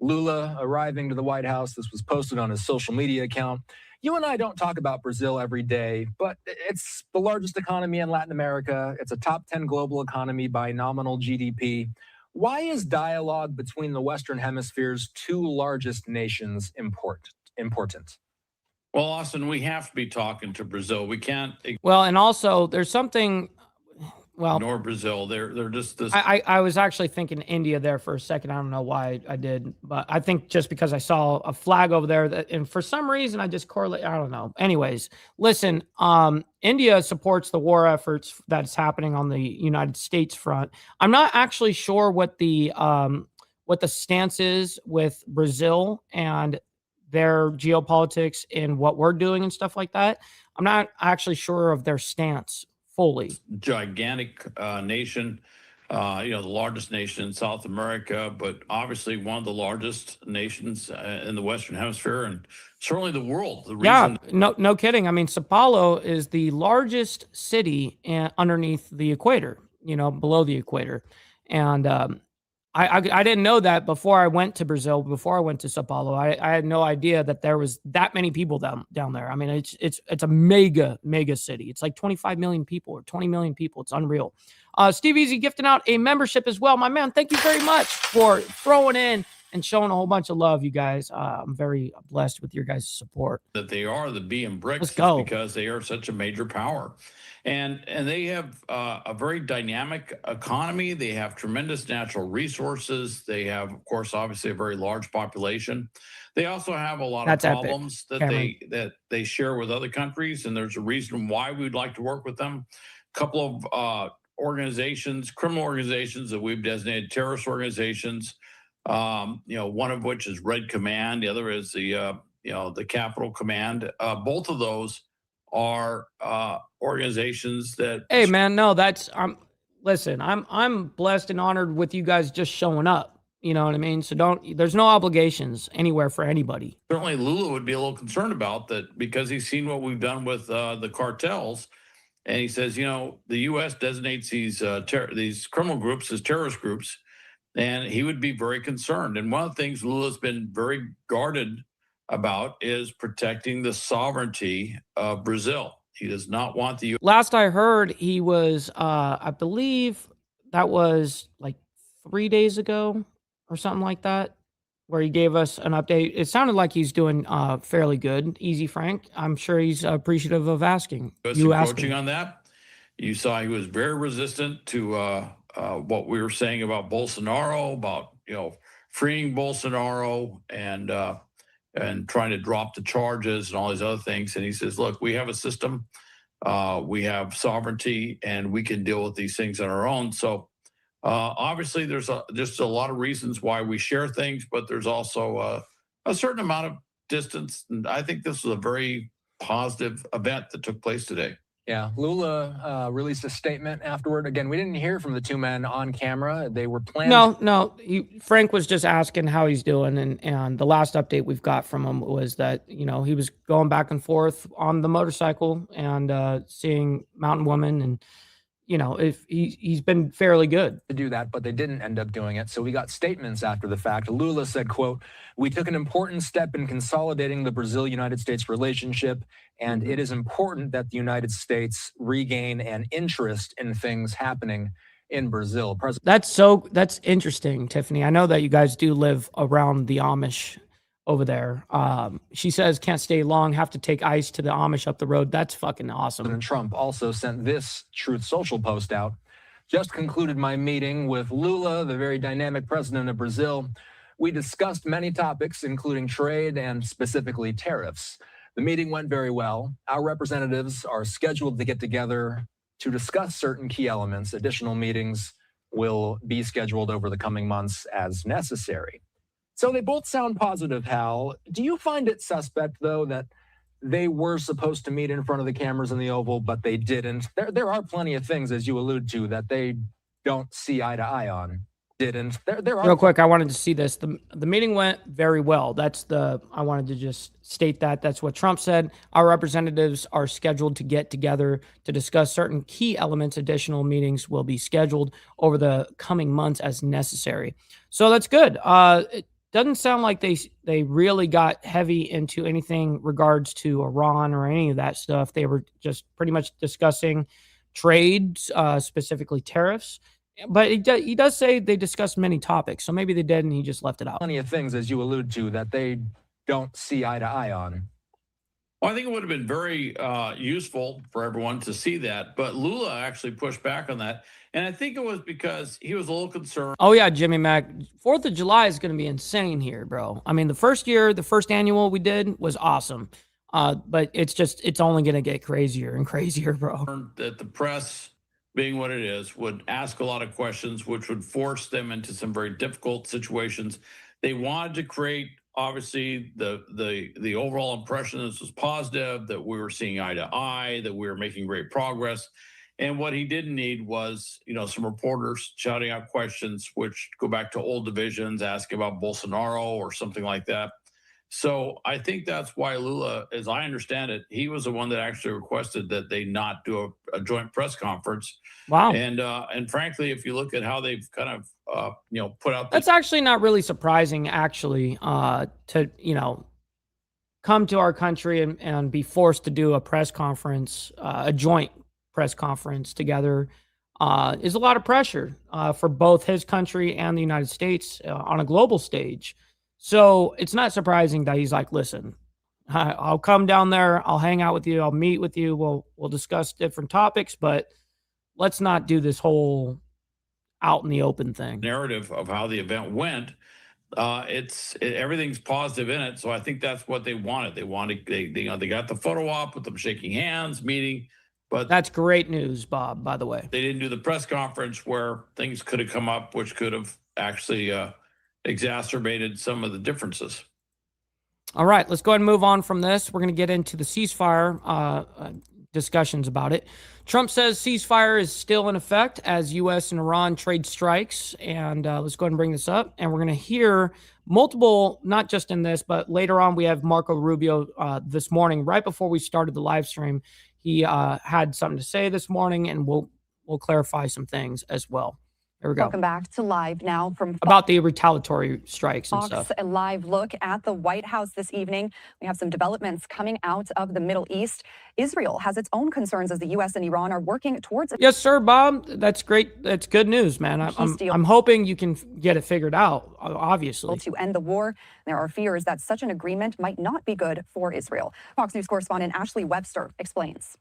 [SPEAKER 9] Lula arriving to the White House. This was posted on his social media account. You and I don't talk about Brazil every day, but it's the largest economy in Latin America. It's a top 10 global economy by nominal GDP. Why is dialogue between the Western Hemisphere's 2 largest nations important?
[SPEAKER 5] Well, Austin, we have to be talking to Brazil. We can't.
[SPEAKER 3] Well, and also there's something well,
[SPEAKER 5] nor Brazil. They're just this.
[SPEAKER 3] I was actually thinking India there for a second. I don't know why I did, but I think just because I saw a flag over there that, and for some reason I just correlate. I don't know. Anyways, listen, India supports the war efforts that's happening on the United States front. I'm not actually sure what the stance is with Brazil and their geopolitics and what we're doing and stuff like that. I'm not actually sure of their stance fully.
[SPEAKER 5] Gigantic nation, the largest nation in South America, but obviously one of the largest nations in the Western Hemisphere and certainly the world. The reason,
[SPEAKER 3] no kidding. I mean, Sao Paulo is the largest city underneath the equator, below the equator. And I didn't know that before I went to Brazil, before I went to Sao Paulo. I had no idea that there was that many people down there. I mean, it's a mega city. It's like 25 million people or 20 million people. It's unreal. Steve Easy gifting out a membership as well. My man, thank you very much for throwing in and showing a whole bunch of love, you guys. I'm very blessed with your guys' support.
[SPEAKER 5] That they are the B in BRICS because they are such a major power. And they have a very dynamic economy. They have tremendous natural resources. They have, of course, obviously a very large population. They also have a lot of problems that they share with other countries, and there's a reason why we'd like to work with them. A couple of organizations, criminal organizations that we've designated terrorist organizations. One of which is Red Command. The other is the Capital Command. Both of those are organizations that.
[SPEAKER 3] Hey man, no, listen, I'm blessed and honored with you guys just showing up. You know what I mean? So there's no obligations anywhere for anybody.
[SPEAKER 5] Certainly Lula would be a little concerned about that because he's seen what we've done with the cartels. And he says, the U.S. designates these criminal groups as terrorist groups. And he would be very concerned. And one of the things Lula's been very guarded about is protecting the sovereignty of Brazil. He does not want the U.S.
[SPEAKER 3] Last I heard, he was, I believe that was like 3 days ago or something like that, where he gave us an update. It sounded like he's doing fairly good. Easy Frank. I'm sure he's appreciative of asking.
[SPEAKER 5] You asking on that. You saw he was very resistant to what we were saying about Bolsonaro, about freeing Bolsonaro and trying to drop the charges and all these other things. And he says, look, we have a system, we have sovereignty, and we can deal with these things on our own. So obviously there's just a lot of reasons why we share things, but there's also a certain amount of distance. And I think this was a very positive event that took place today.
[SPEAKER 9] Yeah, Lula released a statement afterward. Again, we didn't hear from the two men on camera. They were planned.
[SPEAKER 3] No. Frank was just asking how he's doing, and the last update we've got from him was that he was going back and forth on the motorcycle and seeing Mountain Woman, and if he's been fairly good
[SPEAKER 9] to do that, but they didn't end up doing it. So we got statements after the fact. Lula said, quote, "We took an important step in consolidating the Brazil-United States relationship, and it is important that the United States regain an interest in things happening in Brazil."
[SPEAKER 3] That's interesting, Tiffany. I know that you guys do live around the Amish over there. She says can't stay long, have to take ice to the Amish up the road. That's fucking awesome.
[SPEAKER 9] President Trump also sent this Truth Social post out. "Just concluded my meeting with Lula, the very dynamic president of Brazil. We discussed many topics, including trade and specifically tariffs. The meeting went very well. Our representatives are scheduled to get together to discuss certain key elements. Additional meetings will be scheduled over the coming months as necessary." So they both sound positive, Hal. Do you find it suspect, though, that they were supposed to meet in front of the cameras in the Oval, but they didn't? There are plenty of things, as you allude to, that they don't see eye to eye on. There are.
[SPEAKER 3] Real quick, I wanted to see this. The meeting went very well. I wanted to just state that. That's what Trump said. Our representatives are scheduled to get together to discuss certain key elements. Additional meetings will be scheduled over the coming months as necessary. So that's good. It doesn't sound like they really got heavy into anything regards to Iran or any of that stuff. They were just pretty much discussing trade, specifically tariffs. But he does say they discussed many topics, so maybe they did and he just left it out.
[SPEAKER 9] Plenty of things, as you allude to, that they don't see eye to eye on.
[SPEAKER 5] Well, I think it would have been very useful for everyone to see that, but Lula actually pushed back on that. And I think it was because he was a little concerned.
[SPEAKER 3] Oh, yeah, Jimmy Mac. 4th of July is going to be insane here, bro. I mean, the first annual we did was awesome. But it's only going to get crazier and crazier, bro.
[SPEAKER 5] That the press, being what it is, would ask a lot of questions, which would force them into some very difficult situations. They wanted to create, obviously, the overall impression this was positive, that we were seeing eye to eye, that we were making great progress. And what he didn't need was, some reporters shouting out questions, which go back to old divisions, asking about Bolsonaro or something like that. So I think that's why Lula, as I understand it, he was the one that actually requested that they not do a joint press conference.
[SPEAKER 3] Wow.
[SPEAKER 5] And frankly, if you look at how they've kind of, put out.
[SPEAKER 3] That's actually not really surprising, actually, to, come to our country and be forced to do a press conference, a joint press conference together, is a lot of pressure for both his country and the United States on a global stage. So it's not surprising that he's like, listen, I'll come down there, I'll hang out with you, I'll meet with you, we'll discuss different topics, but let's not do this whole out in the open thing.
[SPEAKER 5] Narrative of how the event went, everything's positive in it. So I think that's what they wanted. They got the photo op with them shaking hands, meeting. But
[SPEAKER 3] that's great news, Bob, by the way.
[SPEAKER 5] They didn't do the press conference where things could have come up, which could have actually exacerbated some of the differences.
[SPEAKER 3] All right, let's go ahead and move on from this. We're going to get into the ceasefire discussions about it. Trump says ceasefire is still in effect as U.S. and Iran trade strikes. And let's go ahead and bring this up. And we're going to hear multiple, not just in this, but later on we have Marco Rubio this morning, right before we started the live stream. He had something to say this morning, and we'll clarify some things as well. Here we go.
[SPEAKER 10] Welcome back to Live now from Fox.
[SPEAKER 3] About the retaliatory strikes and
[SPEAKER 10] Fox,
[SPEAKER 3] stuff.
[SPEAKER 10] A live look at the White House this evening. We have some developments coming out of the Middle East. Israel has its own concerns as the U.S. and Iran are working towards.
[SPEAKER 3] Yes, sir, Bob. That's great. That's good news, man. I'm hoping you can get it figured out, obviously.
[SPEAKER 10] To end the war, there are fears that such an agreement might not be good for Israel. Fox News correspondent Ashley Webster explains.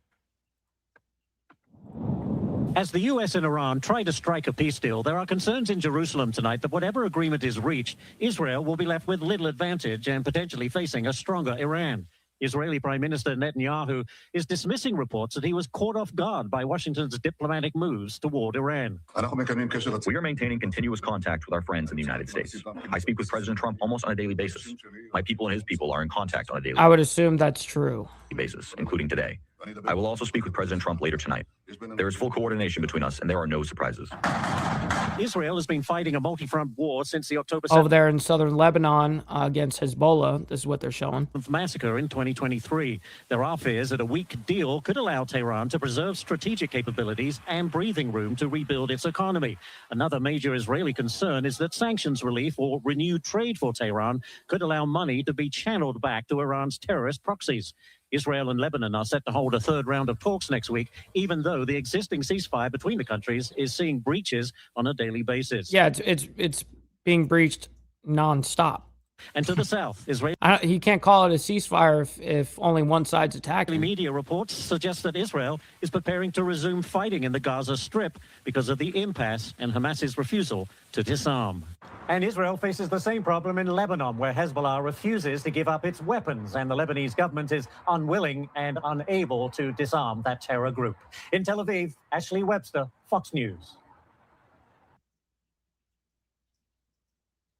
[SPEAKER 11] As the U.S. and Iran try to strike a peace deal, there are concerns in Jerusalem tonight that whatever agreement is reached, Israel will be left with little advantage and potentially facing a stronger Iran. Israeli Prime Minister Netanyahu is dismissing reports that he was caught off guard by Washington's diplomatic moves toward Iran.
[SPEAKER 12] We are maintaining continuous contact with our friends in the United States. I speak with President Trump almost on a daily basis. My people and his people are in contact on a daily
[SPEAKER 3] I would assume that's true.
[SPEAKER 12] basis, including today. I will also speak with President Trump later tonight. There is full coordination between us, and there are no surprises.
[SPEAKER 11] Israel has been fighting a multi-front war since the October 7th
[SPEAKER 3] over there in southern Lebanon against Hezbollah. This is what they're showing.
[SPEAKER 11] Massacre in 2023. There are fears that a weak deal could allow Tehran to preserve strategic capabilities and breathing room to rebuild its economy. Another major Israeli concern is that sanctions relief or renewed trade for Tehran could allow money to be channeled back to Iran's terrorist proxies. Israel and Lebanon are set to hold a third round of talks next week, even though the existing ceasefire between the countries is seeing breaches on a daily basis.
[SPEAKER 3] Yeah, it's being breached nonstop.
[SPEAKER 11] And to the south, Israel.
[SPEAKER 3] He can't call it a ceasefire if only one side's attacking.
[SPEAKER 11] Media reports suggest that Israel is preparing to resume fighting in the Gaza Strip because of the impasse and Hamas's refusal to disarm. And Israel faces the same problem in Lebanon, where Hezbollah refuses to give up its weapons, and the Lebanese government is unwilling and unable to disarm that terror group. In Tel Aviv, Ashley Webster, Fox News.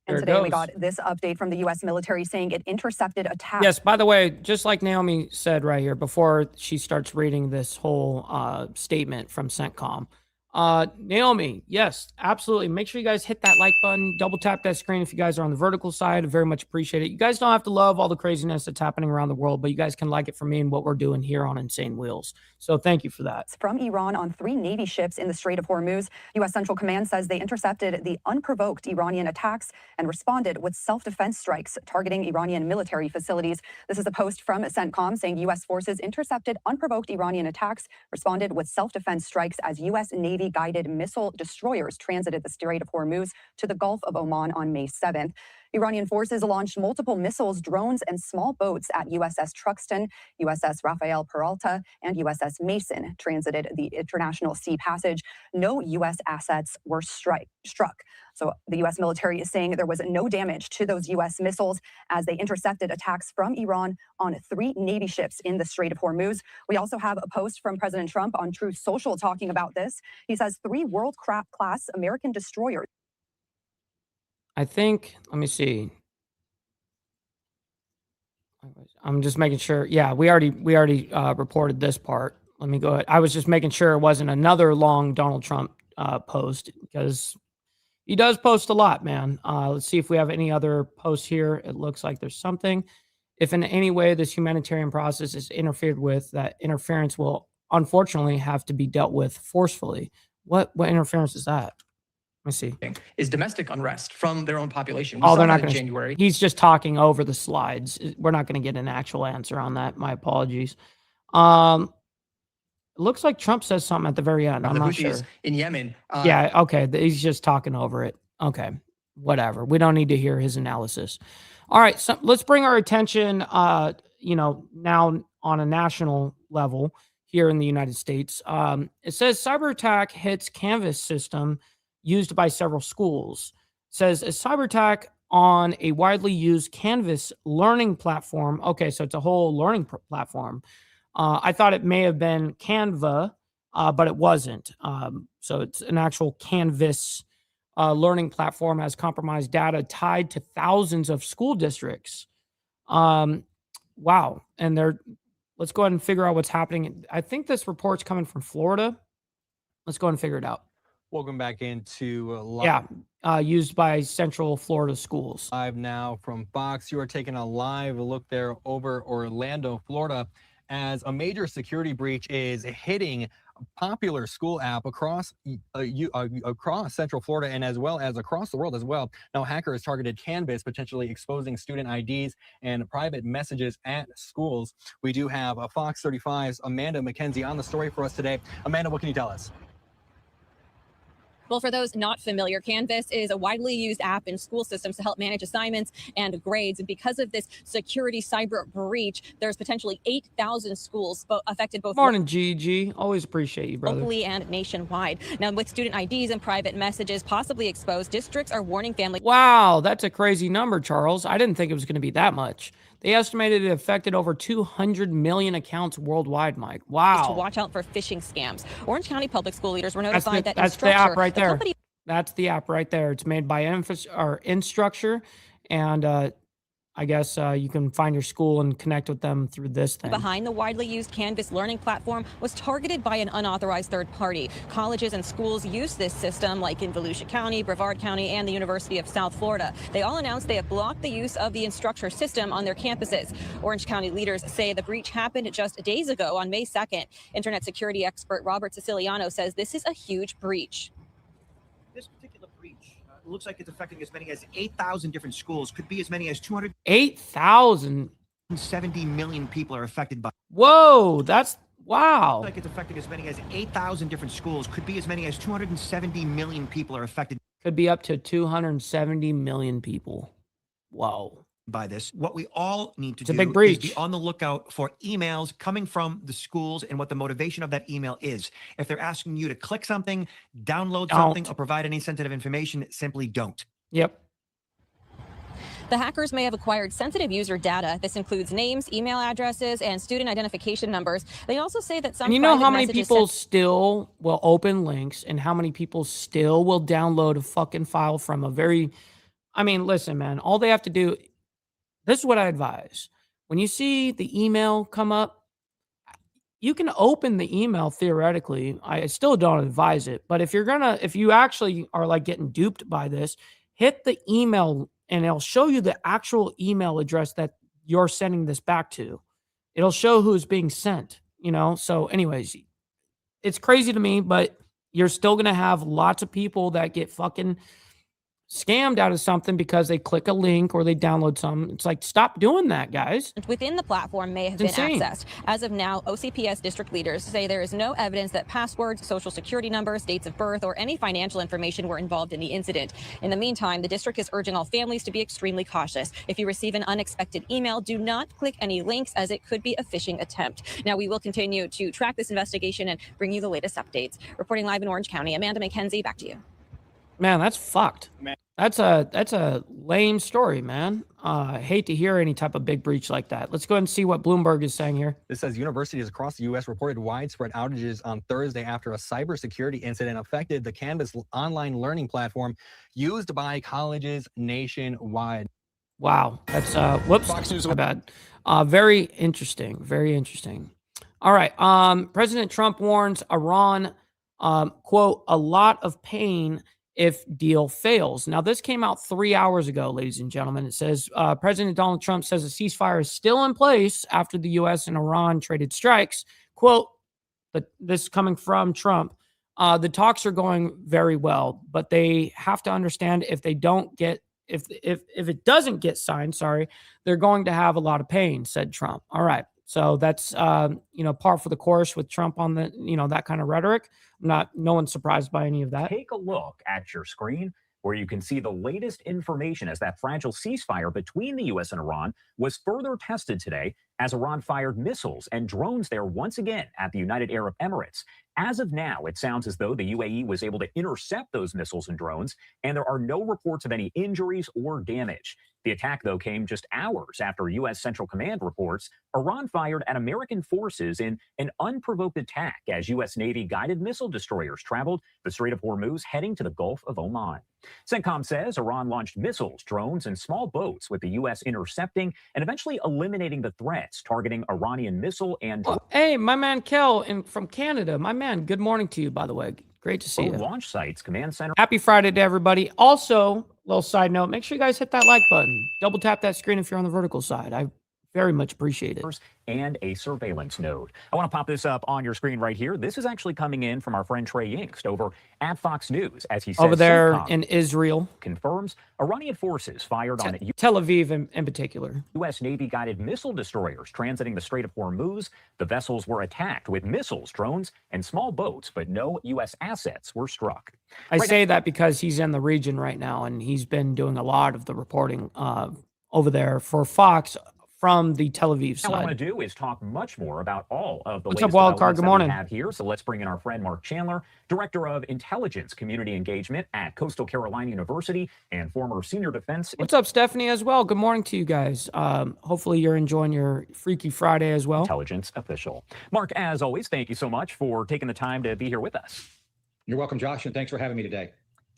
[SPEAKER 10] And today we got this update from the U.S. military saying it intercepted attacks.
[SPEAKER 3] Yes, by the way, just like Naomi said right here, before she starts reading this whole statement from CENTCOM, Naomi, yes, absolutely. Make sure you guys hit that like button, double tap that screen if you guys are on the vertical side. I very much appreciate it. You guys don't have to love all the craziness that's happening around the world, but you guys can like it for me and what we're doing here on Insane Wheels. So thank you for that.
[SPEAKER 10] From Iran on 3 Navy ships in the Strait of Hormuz, U.S. Central Command says they intercepted the unprovoked Iranian attacks and responded with self-defense strikes targeting Iranian military facilities. This is a post from CENTCOM saying U.S. forces intercepted unprovoked Iranian attacks, responded with self-defense strikes as U.S. Navy-guided missile destroyers transited the Strait of Hormuz to the Gulf of Oman on May 7th. Iranian forces launched multiple missiles, drones, and small boats at USS Truxtun, USS Rafael Peralta, and USS Mason transited the International Sea Passage. No U.S. assets were struck. So the U.S. military is saying there was no damage to those U.S. missiles as they intercepted attacks from Iran on 3 Navy ships in the Strait of Hormuz. We also have a post from President Trump on Truth Social talking about this. He says 3 world-class American destroyers.
[SPEAKER 3] I think, let me see. I'm just making sure. Yeah, we already reported this part. Let me go ahead. I was just making sure it wasn't another long Donald Trump post, because he does post a lot, man. Let's see if we have any other posts here. It looks like there's something. If in any way this humanitarian process is interfered with, that interference will unfortunately have to be dealt with forcefully. What interference is that? Let me see.
[SPEAKER 13] Is domestic unrest from their own population.
[SPEAKER 3] They're not going to. January. He's just talking over the slides. We're not going to get an actual answer on that. My apologies. It looks like Trump says something at the very end. I'm not sure.
[SPEAKER 13] In Yemen.
[SPEAKER 3] Yeah. Okay. He's just talking over it. Okay. Whatever. We don't need to hear his analysis. All right. So let's bring our attention. Now on a national level here in the United States. It says Cyberattack hits Canvas system used by several schools. It says a cyber attack on a widely used Canvas learning platform. Okay, so it's a whole learning platform. I thought it may have been Canva, but it wasn't. So it's an actual Canvas learning platform, has compromised data tied to thousands of school districts. Wow. And let's go ahead and figure out what's happening. I think this report's coming from Florida. Let's go ahead and figure it out.
[SPEAKER 14] Welcome back into live.
[SPEAKER 3] Used by Central Florida schools.
[SPEAKER 14] Live now from Fox. You are taking a live look there over Orlando, Florida, as a major security breach is hitting a popular school app across Central Florida and as well as across the world as well. Now, hackers targeted Canvas, potentially exposing student IDs and private messages at schools. We do have a Fox 35's Amanda McKenzie on the story for us today. Amanda, what can you tell us?
[SPEAKER 7] Well, for those not familiar, Canvas is a widely used app in school systems to help manage assignments and grades. And because of this security cyber breach, there's potentially 8,000 schools affected both.
[SPEAKER 3] Morning, GG. Always appreciate you, brother.
[SPEAKER 7] Locally and nationwide. Now, with student IDs and private messages possibly exposed, districts are warning families.
[SPEAKER 3] Wow, that's a crazy number, Charles. I didn't think it was going to be that much. They estimated it affected over 200 million accounts worldwide, Mike. Wow.
[SPEAKER 7] To watch out for phishing scams. Orange County public school leaders were notified that
[SPEAKER 3] that's the app right there. That's the app right there. It's made by Instructure, and I guess you can find your school and connect with them through this thing.
[SPEAKER 7] Behind the widely used Canvas learning platform was targeted by an unauthorized third party. Colleges and schools use this system, like in Volusia County, Brevard County, and the University of South Florida. They all announced they have blocked the use of the Instructure system on their campuses. Orange County leaders say the breach happened just days ago on May 2nd. Internet security expert Robert Siciliano says this is a huge breach.
[SPEAKER 15] This particular breach looks like it's affecting as many as 8,000 different schools. Could be as many as
[SPEAKER 3] 8,070
[SPEAKER 15] million people are affected by.
[SPEAKER 3] Whoa, that's wow.
[SPEAKER 15] Looks like it's affecting as many as 8,000 different schools. Could be as many as 270 million people are affected.
[SPEAKER 3] Could be up to 270 million people. Whoa.
[SPEAKER 15] By this, what we all need to
[SPEAKER 3] do
[SPEAKER 15] is be on the lookout for emails coming from the schools and what the motivation of that email is. If they're asking you to click something, download something, or provide any sensitive information, simply don't.
[SPEAKER 3] Yep.
[SPEAKER 7] The hackers may have acquired sensitive user data. This includes names, email addresses, and student identification numbers. They also say that some.
[SPEAKER 3] And you know how many people still will open links and how many people still will download a fucking file from a very. I mean, listen, man. All they have to do. This is what I advise. When you see the email come up, you can open the email theoretically. I still don't advise it. But if you actually are like getting duped by this, hit the email and it'll show you the actual email address that you're sending this back to. It'll show who is being sent, So anyways, it's crazy to me, but you're still going to have lots of people that get fucking scammed out of something because they click a link or they download something. It's like, stop doing that, guys.
[SPEAKER 7] Within the platform may have been accessed. As of now, OCPS district leaders say there is no evidence that passwords, social security numbers, dates of birth, or any financial information were involved in the incident. In the meantime, the district is urging all families to be extremely cautious. If you receive an unexpected email, do not click any links as it could be a phishing attempt. Now, we will continue to track this investigation and bring you the latest updates. Reporting live in Orange County, Amanda McKenzie, back to you.
[SPEAKER 3] Man, that's fucked. That's a lame story, man. I hate to hear any type of big breach like that. Let's go ahead and see what Bloomberg is saying here.
[SPEAKER 14] This says universities across the U.S. reported widespread outages on Thursday after a cybersecurity incident affected the Canvas online learning platform used by colleges nationwide.
[SPEAKER 3] Wow, that's whoops, my bad. Very interesting, very interesting. All right, President Trump warns Iran, quote, a lot of pain if deal fails. Now, this came out 3 hours ago, ladies and gentlemen. It says President Donald Trump says a ceasefire is still in place after the U.S. and Iran traded strikes. Quote, but this coming from Trump, the talks are going very well, but they have to understand if they don't get, if it doesn't get signed, sorry, they're going to have a lot of pain, said Trump. All right. So that's, par for the course with Trump on the, that kind of rhetoric. No one's surprised by any of that.
[SPEAKER 12] Take a look at your screen where you can see the latest information as that fragile ceasefire between the U.S. and Iran was further tested today as Iran fired missiles and drones there once again at the United Arab Emirates. As of now, it sounds as though the UAE was able to intercept those missiles and drones, and there are no reports of any injuries or damage. The attack, though, came just hours after U.S. Central Command reports Iran fired at American forces in an unprovoked attack as U.S. Navy guided missile destroyers traveled the Strait of Hormuz heading to the Gulf of Oman. CENTCOM says Iran launched missiles, drones, and small boats with the U.S. intercepting and eventually eliminating the threats targeting Iranian missile and
[SPEAKER 3] hey, my man Kel from Canada. My man, good morning to you, by the way. Great to see you.
[SPEAKER 12] Launch sites, command center.
[SPEAKER 3] Happy Friday to everybody. Also, little side note, make sure you guys hit that like button. Double tap that screen if you're on the vertical side. I very much appreciate it.
[SPEAKER 12] And a surveillance node. I want to pop this up on your screen right here. This is actually coming in from our friend Trey Yingst over at Fox News, as he says
[SPEAKER 3] over there in Israel.
[SPEAKER 12] Confirms Iranian forces fired on
[SPEAKER 3] Tel Aviv in particular.
[SPEAKER 12] U.S. Navy guided missile destroyers transiting the Strait of Hormuz. The vessels were attacked with missiles, drones, and small boats, but no U.S. assets were struck.
[SPEAKER 3] I say that because he's in the region right now, and he's been doing a lot of the reporting over there for Fox from the Tel Aviv side.
[SPEAKER 12] What I want to do is talk much more about all of the
[SPEAKER 3] What's
[SPEAKER 12] latest
[SPEAKER 3] up, Wildcard? Good
[SPEAKER 12] developments that we
[SPEAKER 3] morning.
[SPEAKER 12] have here. So let's bring in our friend Mark Chandler, Director of Intelligence Community Engagement at Coastal Carolina University and former Senior Defense.
[SPEAKER 3] What's up, Stephanie, as well? Good morning to you guys. Hopefully you're enjoying your Freaky Friday as well.
[SPEAKER 12] Intelligence official. Mark, as always, thank you so much for taking the time to be here with us.
[SPEAKER 16] You're welcome, Josh, and thanks for having me today.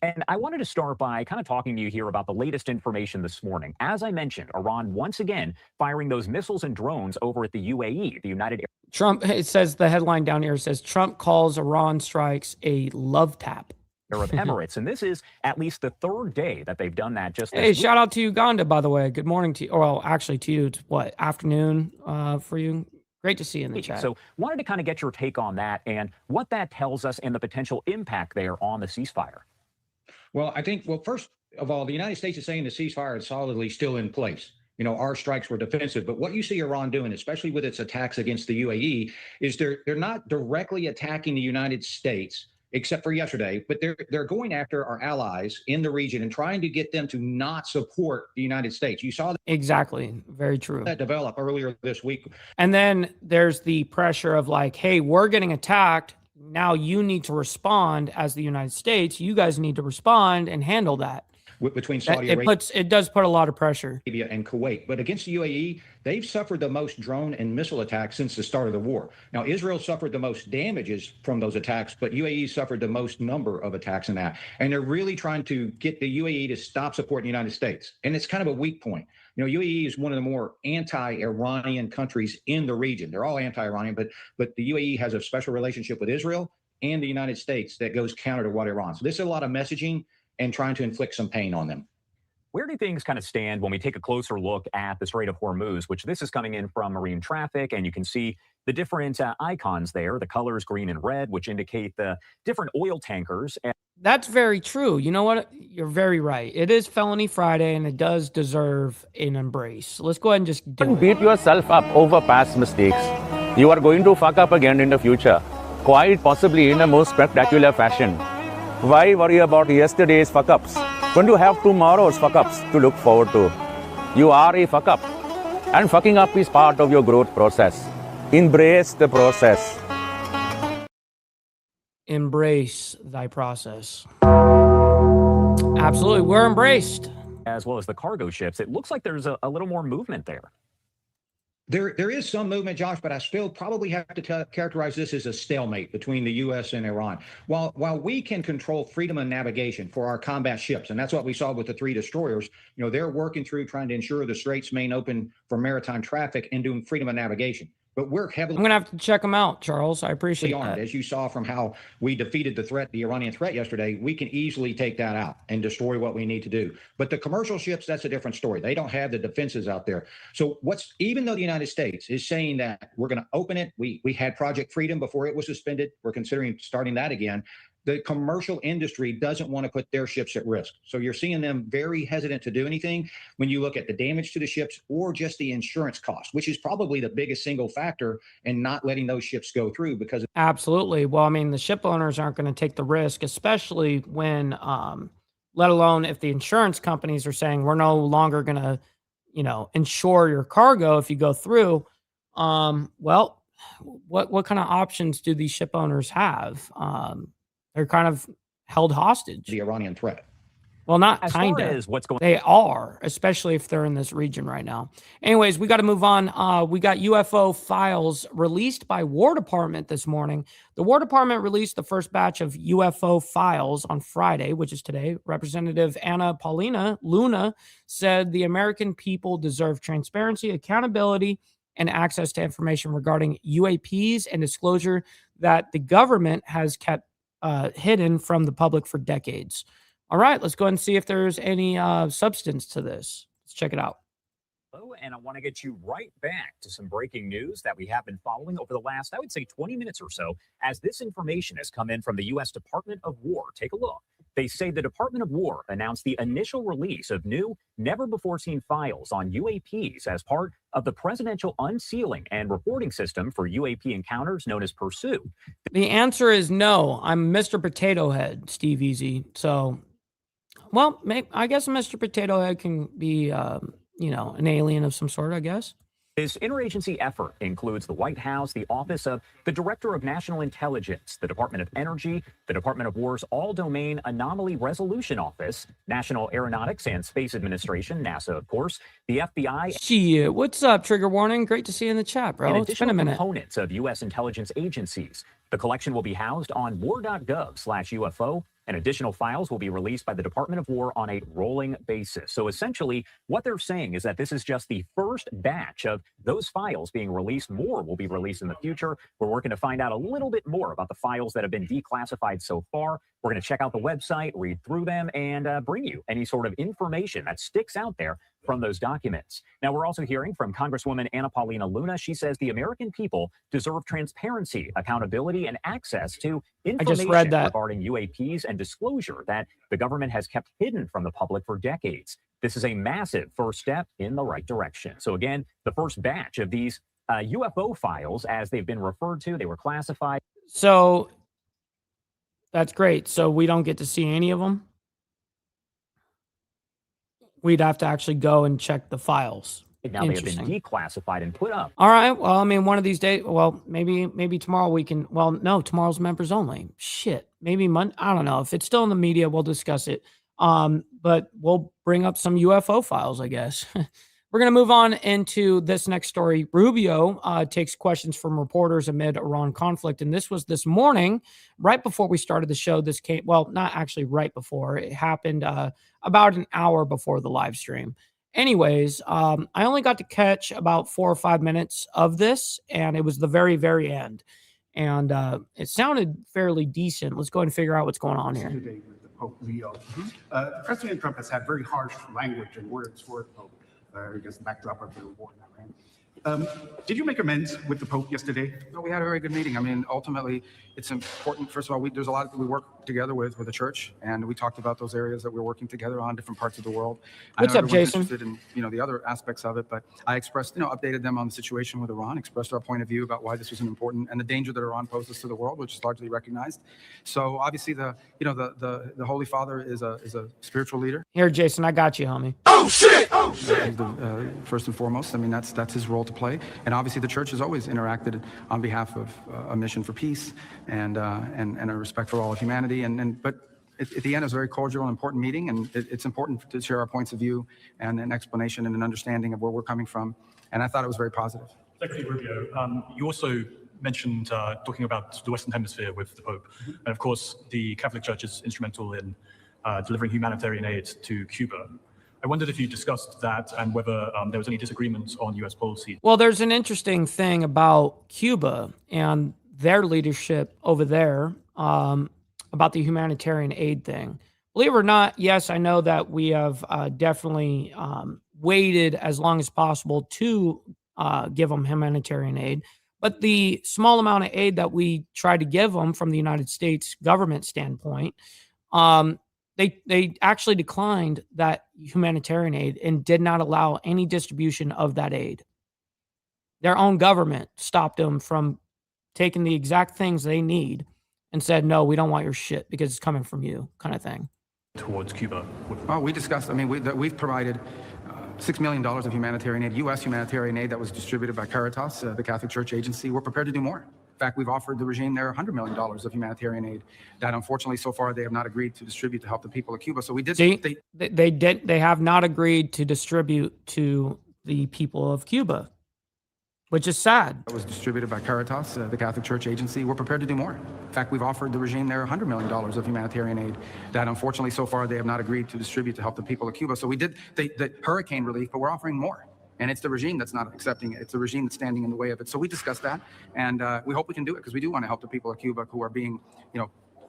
[SPEAKER 12] And I wanted to start by kind of talking to you here about the latest information this morning. As I mentioned, Iran once again firing those missiles and drones over at the UAE, the United
[SPEAKER 3] Trump, it says, the headline down here says, Trump calls Iran strikes a love tap.
[SPEAKER 12] Arab Emirates. And this is at least the third day that they've done that. Just
[SPEAKER 3] hey, shout out to Uganda, by the way. Good morning to you. Well, actually to you, it's what, afternoon for you? Great to see you in the chat.
[SPEAKER 12] So wanted to kind of get your take on that and what that tells us and the potential impact there on the ceasefire.
[SPEAKER 16] Well, I think, first of all, the United States is saying the ceasefire is solidly still in place. You know, our strikes were defensive, but what you see Iran doing, especially with its attacks against the UAE, is they're not directly attacking the United States, except for yesterday, but they're going after our allies in the region and trying to get them to not support the United States. You saw that
[SPEAKER 3] exactly, very true.
[SPEAKER 16] That develop earlier this week.
[SPEAKER 3] And then there's the pressure of like, hey, we're getting attacked. Now you need to respond as the United States. You guys need to respond and handle that.
[SPEAKER 16] Between Saudi Arabia,
[SPEAKER 3] it does put a lot of pressure.
[SPEAKER 16] And Kuwait, but against the UAE, they've suffered the most drone and missile attacks since the start of the war. Now, Israel suffered the most damages from those attacks, but UAE suffered the most number of attacks in that. And they're really trying to get the UAE to stop supporting the United States. And it's kind of a weak point. You know, UAE is one of the more anti-Iranian countries in the region. They're all anti-Iranian, but the UAE has a special relationship with Israel and the United States that goes counter to what Iran. So this is a lot of messaging and trying to inflict some pain on them.
[SPEAKER 12] Where do things kind of stand when we take a closer look at the Strait of Hormuz, which this is coming in from marine traffic, and you can see the different icons there, the colors green and red, which indicate the different oil tankers.
[SPEAKER 3] That's very true. You know what? You're very right. It is Felony Friday, and it does deserve an embrace. So let's go ahead and just do
[SPEAKER 17] Don't
[SPEAKER 3] it.
[SPEAKER 17] beat yourself up over past mistakes. You are going to fuck up again in the future, quite possibly in a most spectacular fashion. Why worry about yesterday's fuck-ups when you have tomorrow's fuck-ups to look forward to? You are a fuck-up, and fucking up is part of your growth process. Embrace the process.
[SPEAKER 3] Embrace thy process. Absolutely. We're embraced.
[SPEAKER 12] As well as the cargo ships, it looks like there's a little more movement there.
[SPEAKER 16] There is some movement, Josh, but I still probably have to characterize this as a stalemate between the U.S. and Iran. While we can control freedom of navigation for our combat ships, and that's what we saw with the 3 destroyers, you know, they're working through trying to ensure the straits remain open for maritime traffic and doing freedom of navigation. But we're heavily...
[SPEAKER 3] I'm going to have to check them out, Charles. I appreciate
[SPEAKER 16] armed.
[SPEAKER 3] that.
[SPEAKER 16] As you saw from how we defeated the Iranian threat yesterday, we can easily take that out and destroy what we need to do. But the commercial ships, that's a different story. They don't have the defenses out there. So even though the United States is saying that we're going to open it, we had Project Freedom before it was suspended. We're considering starting that again. The commercial industry doesn't want to put their ships at risk. So you're seeing them very hesitant to do anything when you look at the damage to the ships or just the insurance cost, which is probably the biggest single factor in not letting those ships go through because...
[SPEAKER 3] Absolutely. Well, I mean, the ship owners aren't going to take the risk, especially when, let alone if the insurance companies are saying we're no longer going to, you know, insure your cargo if you go through. Well, what kind of options do these ship owners have? They're kind of held hostage.
[SPEAKER 16] The Iranian threat.
[SPEAKER 3] Well, not
[SPEAKER 12] As
[SPEAKER 3] kind
[SPEAKER 12] far
[SPEAKER 3] of.
[SPEAKER 12] as what's going
[SPEAKER 3] They are, especially if they're in this region right now. Anyways, we got to move on. We got UFO files released by War Department this morning. The War Department released the first batch of UFO files on Friday, which is today. Representative Anna Paulina Luna said the American people deserve transparency, accountability, and access to information regarding UAPs and disclosure that the government has kept hidden from the public for decades. All right, let's go ahead and see if there's any substance to this. Let's check it out.
[SPEAKER 12] Hello, and I want to get you right back to some breaking news that we have been following over the last, I would say, 20 minutes or so, as this information has come in from the U.S. Department of War. Take a look. They say the Department of War announced the initial release of new, never-before-seen files on UAPs as part of the Presidential Unsealing and Reporting System for UAP Encounters known as Pursue.
[SPEAKER 3] The answer is no. I'm Mr. Potato Head, Steve Easy. So, well, I guess Mr. Potato Head can be, you know, an alien of some sort, I guess.
[SPEAKER 12] This interagency effort includes the White House, the Office of the Director of National Intelligence, the Department of Energy, the Department of War's All-Domain Anomaly Resolution Office, National Aeronautics and Space Administration, NASA, of course, the FBI.
[SPEAKER 3] Shit, what's up, Trigger Warning? Great to see you in the chat, bro.
[SPEAKER 12] And
[SPEAKER 3] It's been a minute.
[SPEAKER 12] components of U.S. intelligence agencies. The collection will be housed on war.gov/UFO, and additional files will be released by the Department of War on a rolling basis. So essentially, what they're saying is that this is just the first batch of those files being released. More will be released in the future. We're working to find out a little bit more about the files that have been declassified so far. We're going to check out the website, read through them, and bring you any sort of information that sticks out there from those documents. Now, we're also hearing from Congresswoman Anna Paulina Luna. She says the American people deserve transparency, accountability, and access to information regarding UAPs and disclosure that the government has kept hidden from the public for decades. This is a massive first step in the right direction. So again, the first batch of these UFO files, as they've been referred to, they were classified.
[SPEAKER 3] So that's great. So we don't get to see any of them? We'd have to actually go and check the files.
[SPEAKER 12] Now they have been declassified and put up.
[SPEAKER 3] All right. Well, I mean, one of these days, well, maybe tomorrow we can, well, no, tomorrow's members only. Shit. Maybe Monday. I don't know. If it's still in the media, we'll discuss it. But we'll bring up some UFO files, I guess. We're going to move on into this next story. Rubio takes questions from reporters amid Iran conflict. And this was this morning, right before we started the show. This came, well, not actually right before. It happened about an hour before the live stream. Anyways, I only got to catch about 4 or 5 minutes of this, and it was the very, very end. And it sounded fairly decent. Let's go ahead and figure out what's going on here.
[SPEAKER 18] Today with the Pope Leo. President Trump has had very harsh language and words for the Pope against the backdrop of the war in Iran. Did you make amends with the Pope yesterday?
[SPEAKER 19] No, we had a very good meeting. I mean, ultimately, it's important. First of all, there's a lot that we work together with the church, and we talked about those areas that we're working together on, different parts of the world.
[SPEAKER 3] What's up, Jason?
[SPEAKER 19] Interested in, the other aspects of it, but I expressed, updated them on the situation with Iran, expressed our point of view about why this was important and the danger that Iran poses to the world, which is largely recognized. So obviously, the Holy Father is a spiritual leader.
[SPEAKER 3] Here, Jason, I got you, homie.
[SPEAKER 19] Oh shit! Oh shit! First and foremost, I mean that's his role to play, and obviously the church has always interacted on behalf of a mission for peace and a respect for all of humanity. But at the end, it was a very cordial and important meeting, and it's important to share our points of view and an explanation and an understanding of where we're coming from. And I thought it was very positive.
[SPEAKER 20] Secretary Rubio, you also mentioned talking about the Western Hemisphere with the Pope, and of course the Catholic Church is instrumental in delivering humanitarian aid to Cuba. I wondered if you discussed that and whether there was any disagreement on U.S. policy.
[SPEAKER 3] Well, there's an interesting thing about Cuba and their leadership over there about the humanitarian aid thing. Believe it or not, yes, I know that we have definitely waited as long as possible to give them humanitarian aid. But the small amount of aid that we try to give them from the United States government standpoint, they actually declined that humanitarian aid and did not allow any distribution of that aid. Their own government stopped them from taking the exact things they need and said, no, we don't want your shit because it's coming from you, kind of thing.
[SPEAKER 20] Towards Cuba?
[SPEAKER 19] Oh, we discussed, I mean, we've provided $6 million of humanitarian aid, U.S. humanitarian aid that was distributed by Caritas, the Catholic Church agency. We're prepared to do more. In fact, we've offered the regime there $100 million of humanitarian aid that unfortunately so far they have not agreed to distribute to help the people of Cuba. So we did.
[SPEAKER 3] They have not agreed to distribute to the people of Cuba, which is sad.
[SPEAKER 19] It was distributed by Caritas, the Catholic Church agency. We're prepared to do more. In fact, we've offered the regime there $100 million of humanitarian aid that unfortunately so far they have not agreed to distribute to help the people of Cuba. So we did the hurricane relief, but we're offering more. And it's the regime that's not accepting it. It's the regime that's standing in the way of it. So we discussed that, and we hope we can do it because we do want to help the people of Cuba who are being,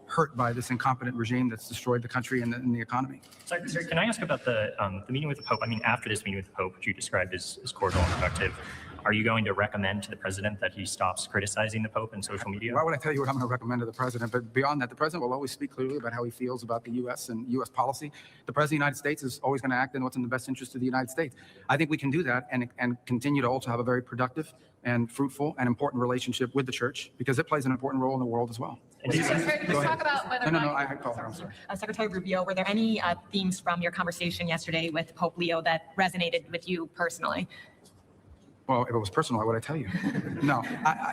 [SPEAKER 19] hurt by this incompetent regime that's destroyed the country and the economy.
[SPEAKER 21] Secretary, can I ask about the meeting with the Pope? I mean, after this meeting with the Pope, which you described as cordial and productive, are you going to recommend to the president that he stops criticizing the Pope in social media?
[SPEAKER 19] Why would I tell you what I'm going to recommend to the president? But beyond that, the president will always speak clearly about how he feels about the U.S. and U.S. policy. The president of the United States is always going to act in what's in the best interest of the United States. I think we can do that and continue to also have a very productive and fruitful and important relationship with the church because it plays an important role in the world as well.
[SPEAKER 22] Secretary, let's talk about whether
[SPEAKER 19] No, I called her. I'm sorry.
[SPEAKER 22] Secretary Rubio, were there any themes from your conversation yesterday with Pope Leo that resonated with you personally?
[SPEAKER 19] Well, if it was personal, what would I tell you? No,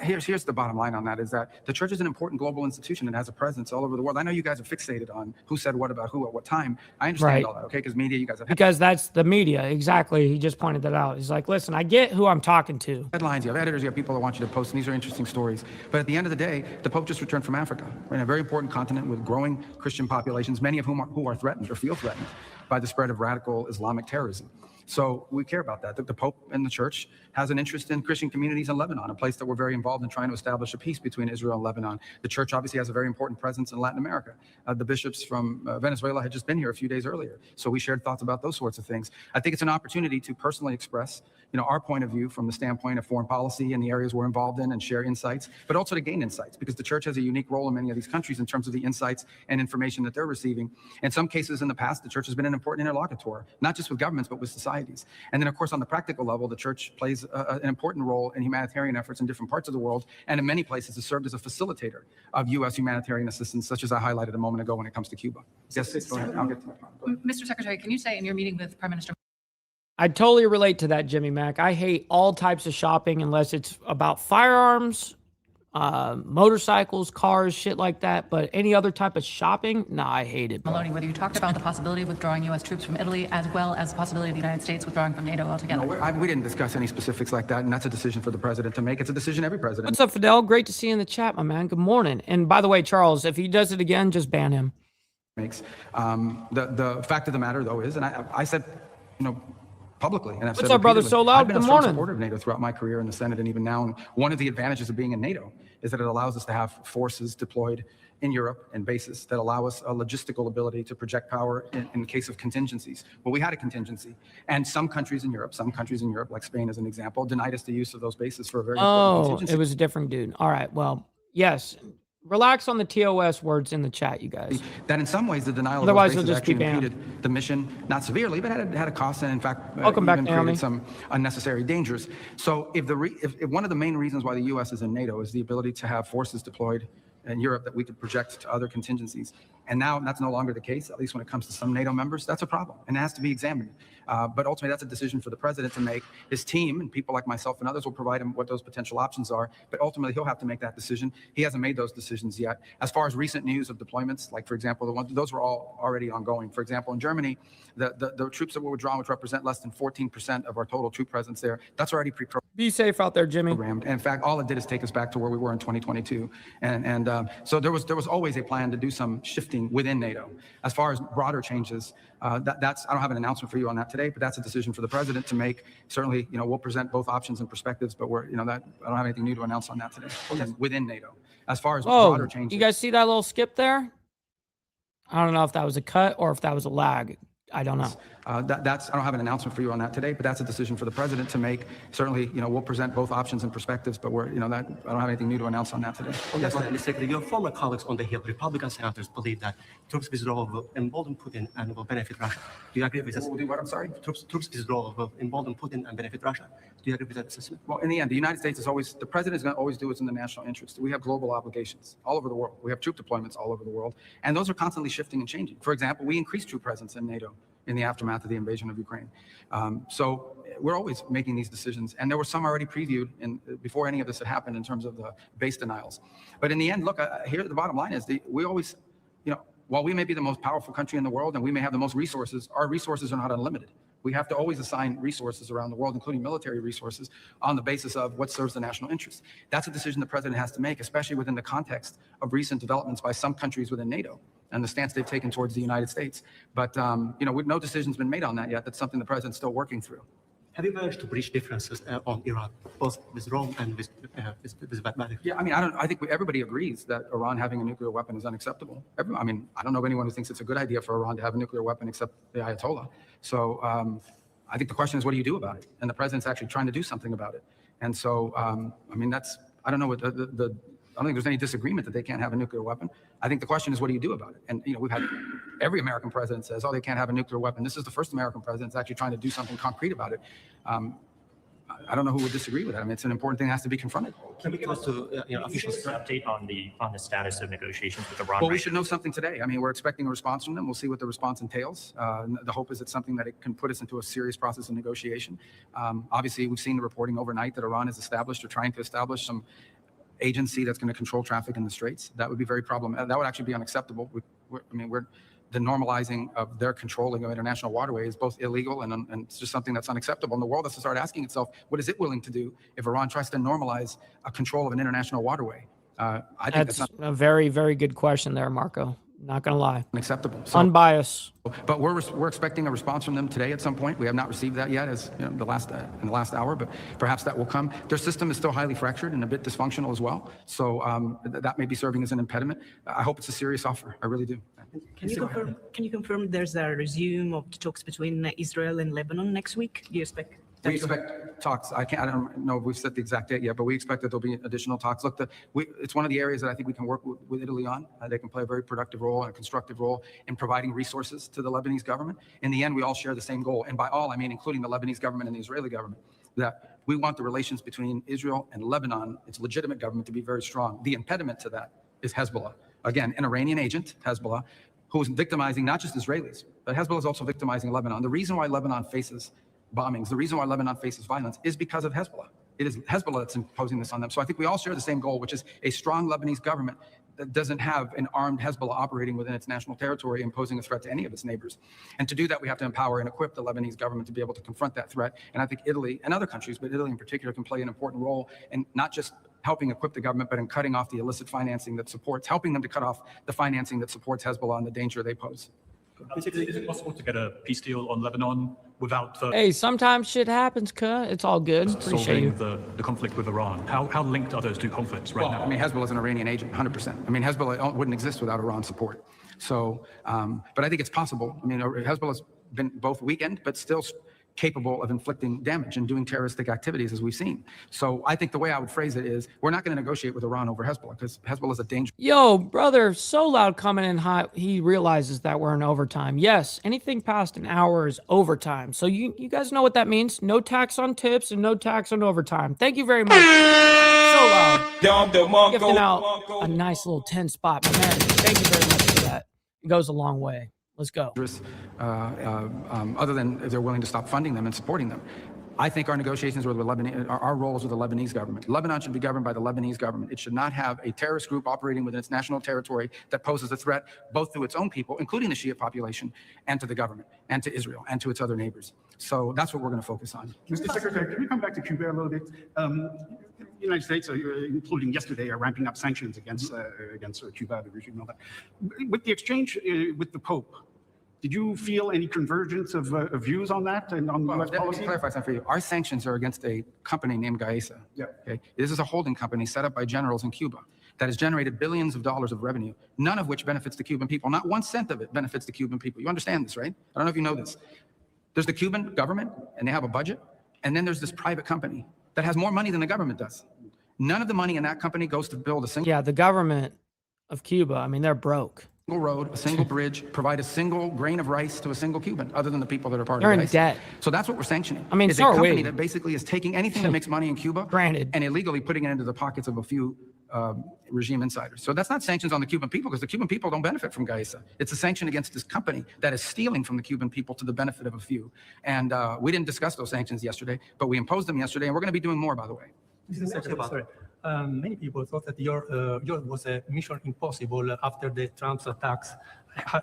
[SPEAKER 19] here's the bottom line on that is that the church is an important global institution and has a presence all over the world. I know you guys are fixated on who said what about who at what time. I understand all that, okay? Because media, you guys have
[SPEAKER 3] because that's the media. Exactly. He just pointed that out. He's like, listen, I get who I'm talking to.
[SPEAKER 19] Headlines, you have editors, you have people that want you to post, and these are interesting stories. But at the end of the day, the Pope just returned from Africa. We're in a very important continent with growing Christian populations, many of whom are threatened or feel threatened by the spread of radical Islamic terrorism. So we care about that. The Pope and the church has an interest in Christian communities in Lebanon, a place that we're very involved in trying to establish a peace between Israel and Lebanon. The church obviously has a very important presence in Latin America. The bishops from Venezuela had just been here a few days earlier. So we shared thoughts about those sorts of things. I think it's an opportunity to personally express our point of view from the standpoint of foreign policy and the areas we're involved in and share insights, but also to gain insights because the church has a unique role in many of these countries in terms of the insights and information that they're receiving. In some cases in the past, the church has been an important interlocutor, not just with governments, but with societies. And then, of course, on the practical level, the church plays an important role in humanitarian efforts in different parts of the world, and in many places has served as a facilitator of U.S. humanitarian assistance, such as I highlighted a moment ago when it comes to Cuba. Yes, go ahead. I'll get to that.
[SPEAKER 22] Mr. Secretary, can you say in your meeting with Prime Minister
[SPEAKER 3] I totally relate to that, Jimmy Mack. I hate all types of shopping unless it's about firearms, motorcycles, cars, shit like that. But any other type of shopping, nah, I hate it.
[SPEAKER 22] Maloney, whether you talked about the possibility of withdrawing U.S. troops from Italy as well as the possibility of the United States withdrawing from NATO altogether?
[SPEAKER 19] No, we didn't discuss any specifics like that, and that's a decision for the president to make. It's a decision every president.
[SPEAKER 3] What's up, Fidel? Great to see you in the chat, my man. Good morning. And by the way, Charles, if he does it again, just ban him.
[SPEAKER 19] Makes the fact of the matter, though, is, and I said, publicly, and I've said
[SPEAKER 3] what's up, brother? So loud.
[SPEAKER 19] I've been
[SPEAKER 3] Good
[SPEAKER 19] a strong
[SPEAKER 3] morning.
[SPEAKER 19] supporter of NATO throughout my career in the Senate and even now. And one of the advantages of being in NATO is that it allows us to have forces deployed in Europe and bases that allow us a logistical ability to project power in case of contingencies. Well, we had a contingency, and some countries in Europe, like Spain as an example, denied us the use of those bases for a very important contingency.
[SPEAKER 3] It was a different dude. All right, well, yes. Relax on the TOS words in the chat, you guys.
[SPEAKER 19] That in some ways the denial
[SPEAKER 3] Otherwise,
[SPEAKER 19] of those bases
[SPEAKER 3] just
[SPEAKER 19] actually
[SPEAKER 3] be
[SPEAKER 19] impeded the mission, not severely, but had a cost, and in fact,
[SPEAKER 3] Welcome back,
[SPEAKER 19] even
[SPEAKER 3] Naomi.
[SPEAKER 19] created some unnecessary dangers. So if one of the main reasons why the U.S. is in NATO is the ability to have forces deployed in Europe that we could project to other contingencies. And now that's no longer the case, at least when it comes to some NATO members. That's a problem, and it has to be examined. But ultimately, that's a decision for the president to make. His team and people like myself and others will provide him what those potential options are. But ultimately, he'll have to make that decision. He hasn't made those decisions yet. As far as recent news of deployments, like, for example, those were all already ongoing. For example, in Germany, the troops that were withdrawn, which represent less than 14% of our total troop presence there, that's already pre-programmed.
[SPEAKER 3] Be safe out there, Jimmy.
[SPEAKER 19] And in fact, all it did is take us back to where we were in 2022. So there was always a plan to do some shifting within NATO. As far as broader changes, I don't have an announcement for you on that today, but that's a decision for the president to make. Certainly, we'll present both options and perspectives, but I don't have anything new to announce on that today within NATO. As far as broader changes,
[SPEAKER 3] you guys see that little skip there? I don't know if that was a cut or if that was a lag. I don't know.
[SPEAKER 19] I don't have an announcement for you on that today, but that's a decision for the president to make. Certainly, we'll present both options and perspectives, but I don't have anything new to announce on that today.
[SPEAKER 1] Yes, Mr. Secretary, your former colleagues on the Hill, Republican senators, believe that troops withdrawal will embolden Putin and will benefit Russia. Do you agree with this?
[SPEAKER 19] Will do what? I'm sorry?
[SPEAKER 1] Troops withdrawal will embolden Putin and benefit Russia. Do you agree with that assessment?
[SPEAKER 19] Well, in the end, the United States the president is going to always do what's in the national interest. We have global obligations all over the world. We have troop deployments all over the world, and those are constantly shifting and changing. For example, we increased troop presence in NATO in the aftermath of the invasion of Ukraine. So we're always making these decisions, and there were some already previewed before any of this had happened in terms of the base denials. But in the end, look, here the bottom line is we always, while we may be the most powerful country in the world and we may have the most resources, our resources are not unlimited. We have to always assign resources around the world, including military resources, on the basis of what serves the national interest. That's a decision the president has to make, especially within the context of recent developments by some countries within NATO and the stance they've taken towards the United States. But, no decision's been made on that yet. That's something the president's still working through.
[SPEAKER 1] Have you managed to bridge differences on Iran, both with Rome and with Vladimir?
[SPEAKER 19] Yeah, I think everybody agrees that Iran having a nuclear weapon is unacceptable. I don't know of anyone who thinks it's a good idea for Iran to have a nuclear weapon except the Ayatollah. So I think the question is, what do you do about it? And the president's actually trying to do something about it. And so, I don't know what I don't think there's any disagreement that they can't have a nuclear weapon. I think the question is, what do you do about it? And we've had every American president says, oh, they can't have a nuclear weapon. This is the first American president that's actually trying to do something concrete about it. I don't know who would disagree with that. It's an important thing that has to be confronted.
[SPEAKER 21] Can we give us official update on the status of negotiations with Iran?
[SPEAKER 19] Well, we should know something today. We're expecting a response from them. We'll see what the response entails. The hope is it's something that it can put us into a serious process of negotiation. Obviously, we've seen the reporting overnight that Iran has established or trying to establish some agency that's going to control traffic in the Straits. That would be very problematic. That would actually be unacceptable. The normalizing of their controlling of international waterways is both illegal and it's just something that's unacceptable. And the world has to start asking itself, what is it willing to do if Iran tries to normalize a control of an international waterway? I think
[SPEAKER 3] that's a very, very good question there, Marco. Not gonna lie.
[SPEAKER 19] Unacceptable.
[SPEAKER 3] Unbiased.
[SPEAKER 19] But we're expecting a response from them today at some point. We have not received that yet, as in the last hour, but perhaps that will come. Their system is still highly fractured and a bit dysfunctional as well. So that may be serving as an impediment. I hope it's a serious offer. I really do.
[SPEAKER 2] Can you confirm there's a resume of the talks between Israel and Lebanon next week? Do you expect?
[SPEAKER 19] We expect talks. I don't know if we've set the exact date yet, but we expect that there'll be additional talks. Look, it's one of the areas that I think we can work with Italy on. They can play a very productive role and a constructive role in providing resources to the Lebanese government. In the end, we all share the same goal. And by all, I mean including the Lebanese government and the Israeli government, that we want the relations between Israel and Lebanon, its legitimate government, to be very strong. The impediment to that is Hezbollah. Again, an Iranian agent, Hezbollah, who is victimizing not just Israelis, but Hezbollah is also victimizing Lebanon. The reason why Lebanon faces bombings, the reason why Lebanon faces violence is because of Hezbollah. It is Hezbollah that's imposing this on them. So I think we all share the same goal, which is a strong Lebanese government that doesn't have an armed Hezbollah operating within its national territory, imposing a threat to any of its neighbors. And to do that, we have to empower and equip the Lebanese government to be able to confront that threat. And I think Italy and other countries, but Italy in particular, can play an important role in not just helping equip the government, but in cutting off the illicit financing that supports, helping them to cut off the financing that supports Hezbollah and the danger they pose.
[SPEAKER 20] Is it possible to get a peace deal on Lebanon without
[SPEAKER 3] Hey, sometimes shit happens, cuh. It's all good. Appreciate you.
[SPEAKER 20] solving the conflict with Iran. How linked are those two conflicts right now?
[SPEAKER 19] I mean, Hezbollah is an Iranian agent, 100%. I mean, Hezbollah wouldn't exist without Iran support. So, but I think it's possible. I mean, Hezbollah's been both weakened, but still capable of inflicting damage and doing terroristic activities, as we've seen. So I think the way I would phrase it is, we're not going to negotiate with Iran over Hezbollah, because Hezbollah is a danger.
[SPEAKER 3] Yo, brother, so loud coming in hot. He realizes that we're in overtime. Yes, anything past an hour is overtime. So you guys know what that means. No tax on tips and no tax on overtime. Thank you very much. So loud. Gifting out a nice little 10 spot. But man, thank you very much for that. It goes a long way. Let's go.
[SPEAKER 19] Other than if they're willing to stop funding them and supporting them. I think our negotiations with the Lebanese, our roles with the Lebanese government. Lebanon should be governed by the Lebanese government. It should not have a terrorist group operating within its national territory that poses a threat both to its own people, including the Shia population, and to the government, and to Israel, and to its other neighbors. So that's what we're going to focus on.
[SPEAKER 18] Mr. Secretary, can we come back to Cuba a little bit? The United States, including yesterday, are ramping up sanctions against Cuba, the regime, and all that. With the exchange with the Pope, did you feel any convergence of views on that and on U.S. policy?
[SPEAKER 19] Let me clarify something for you. Our sanctions are against a company named Gaesa.
[SPEAKER 18] Yeah.
[SPEAKER 19] Okay. This is a holding company set up by generals in Cuba that has generated billions of dollars of revenue, none of which benefits the Cuban people. Not 1 cent of it benefits the Cuban people. You understand this, right? I don't know if you know this. There's the Cuban government, and they have a budget, and then there's this private company that has more money than the government does. None of the money in that company goes to build a single...
[SPEAKER 3] Yeah, the government of Cuba, I mean, they're broke.
[SPEAKER 19] Single road, a single bridge, provide a single grain of rice to a single Cuban, other than the people that are part
[SPEAKER 3] They're
[SPEAKER 19] of
[SPEAKER 3] in
[SPEAKER 19] the
[SPEAKER 3] debt.
[SPEAKER 19] So that's what we're sanctioning.
[SPEAKER 3] I mean,
[SPEAKER 19] it's
[SPEAKER 3] so
[SPEAKER 19] a
[SPEAKER 3] are we.
[SPEAKER 19] company that basically is taking anything that makes money in Cuba,
[SPEAKER 3] Granted,
[SPEAKER 19] and illegally putting it into the pockets of a few regime insiders. So that's not sanctions on the Cuban people, because the Cuban people don't benefit from Gaesa. It's a sanction against this company that is stealing from the Cuban people to the benefit of a few. And we didn't discuss those sanctions yesterday, but we imposed them yesterday, and we're going to be doing more, by the way.
[SPEAKER 4] Mr. Secretary, many people thought that yours was a mission impossible after the Trump's attacks,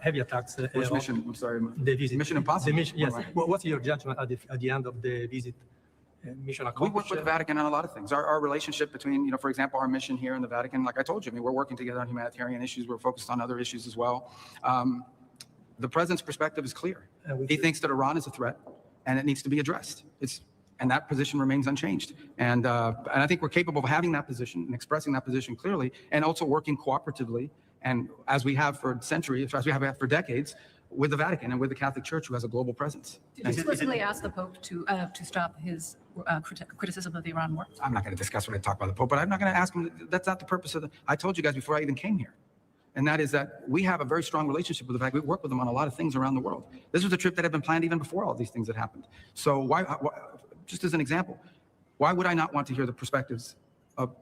[SPEAKER 4] heavy attacks.
[SPEAKER 19] Which mission? I'm sorry.
[SPEAKER 4] The visit.
[SPEAKER 19] Mission impossible?
[SPEAKER 4] The mission, yes.
[SPEAKER 19] Right.
[SPEAKER 4] What's your judgment at the end of the visit? Mission
[SPEAKER 19] We
[SPEAKER 4] accomplished?
[SPEAKER 19] work with the Vatican on a lot of things. Our relationship between, for example, our mission here in the Vatican, like I told you, I mean, we're working together on humanitarian issues. We're focused on other issues as well. The president's perspective is clear. He thinks that Iran is a threat, and it needs to be addressed. And that position remains unchanged. And I think we're capable of having that position and expressing that position clearly, and also working cooperatively, and as we have for centuries, as we have for decades, with the Vatican and with the Catholic Church, who has a global presence.
[SPEAKER 8] Did you explicitly ask the Pope to stop his criticism of the Iran war?
[SPEAKER 19] I'm not going to discuss what I talk about the Pope, but I'm not going to ask him. That's not the purpose of the. I told you guys before I even came here, and that is that we have a very strong relationship with the Vatican. We work with them on a lot of things around the world. This was a trip that had been planned even before all these things had happened. So why just as an example, why would I not want to hear the perspectives of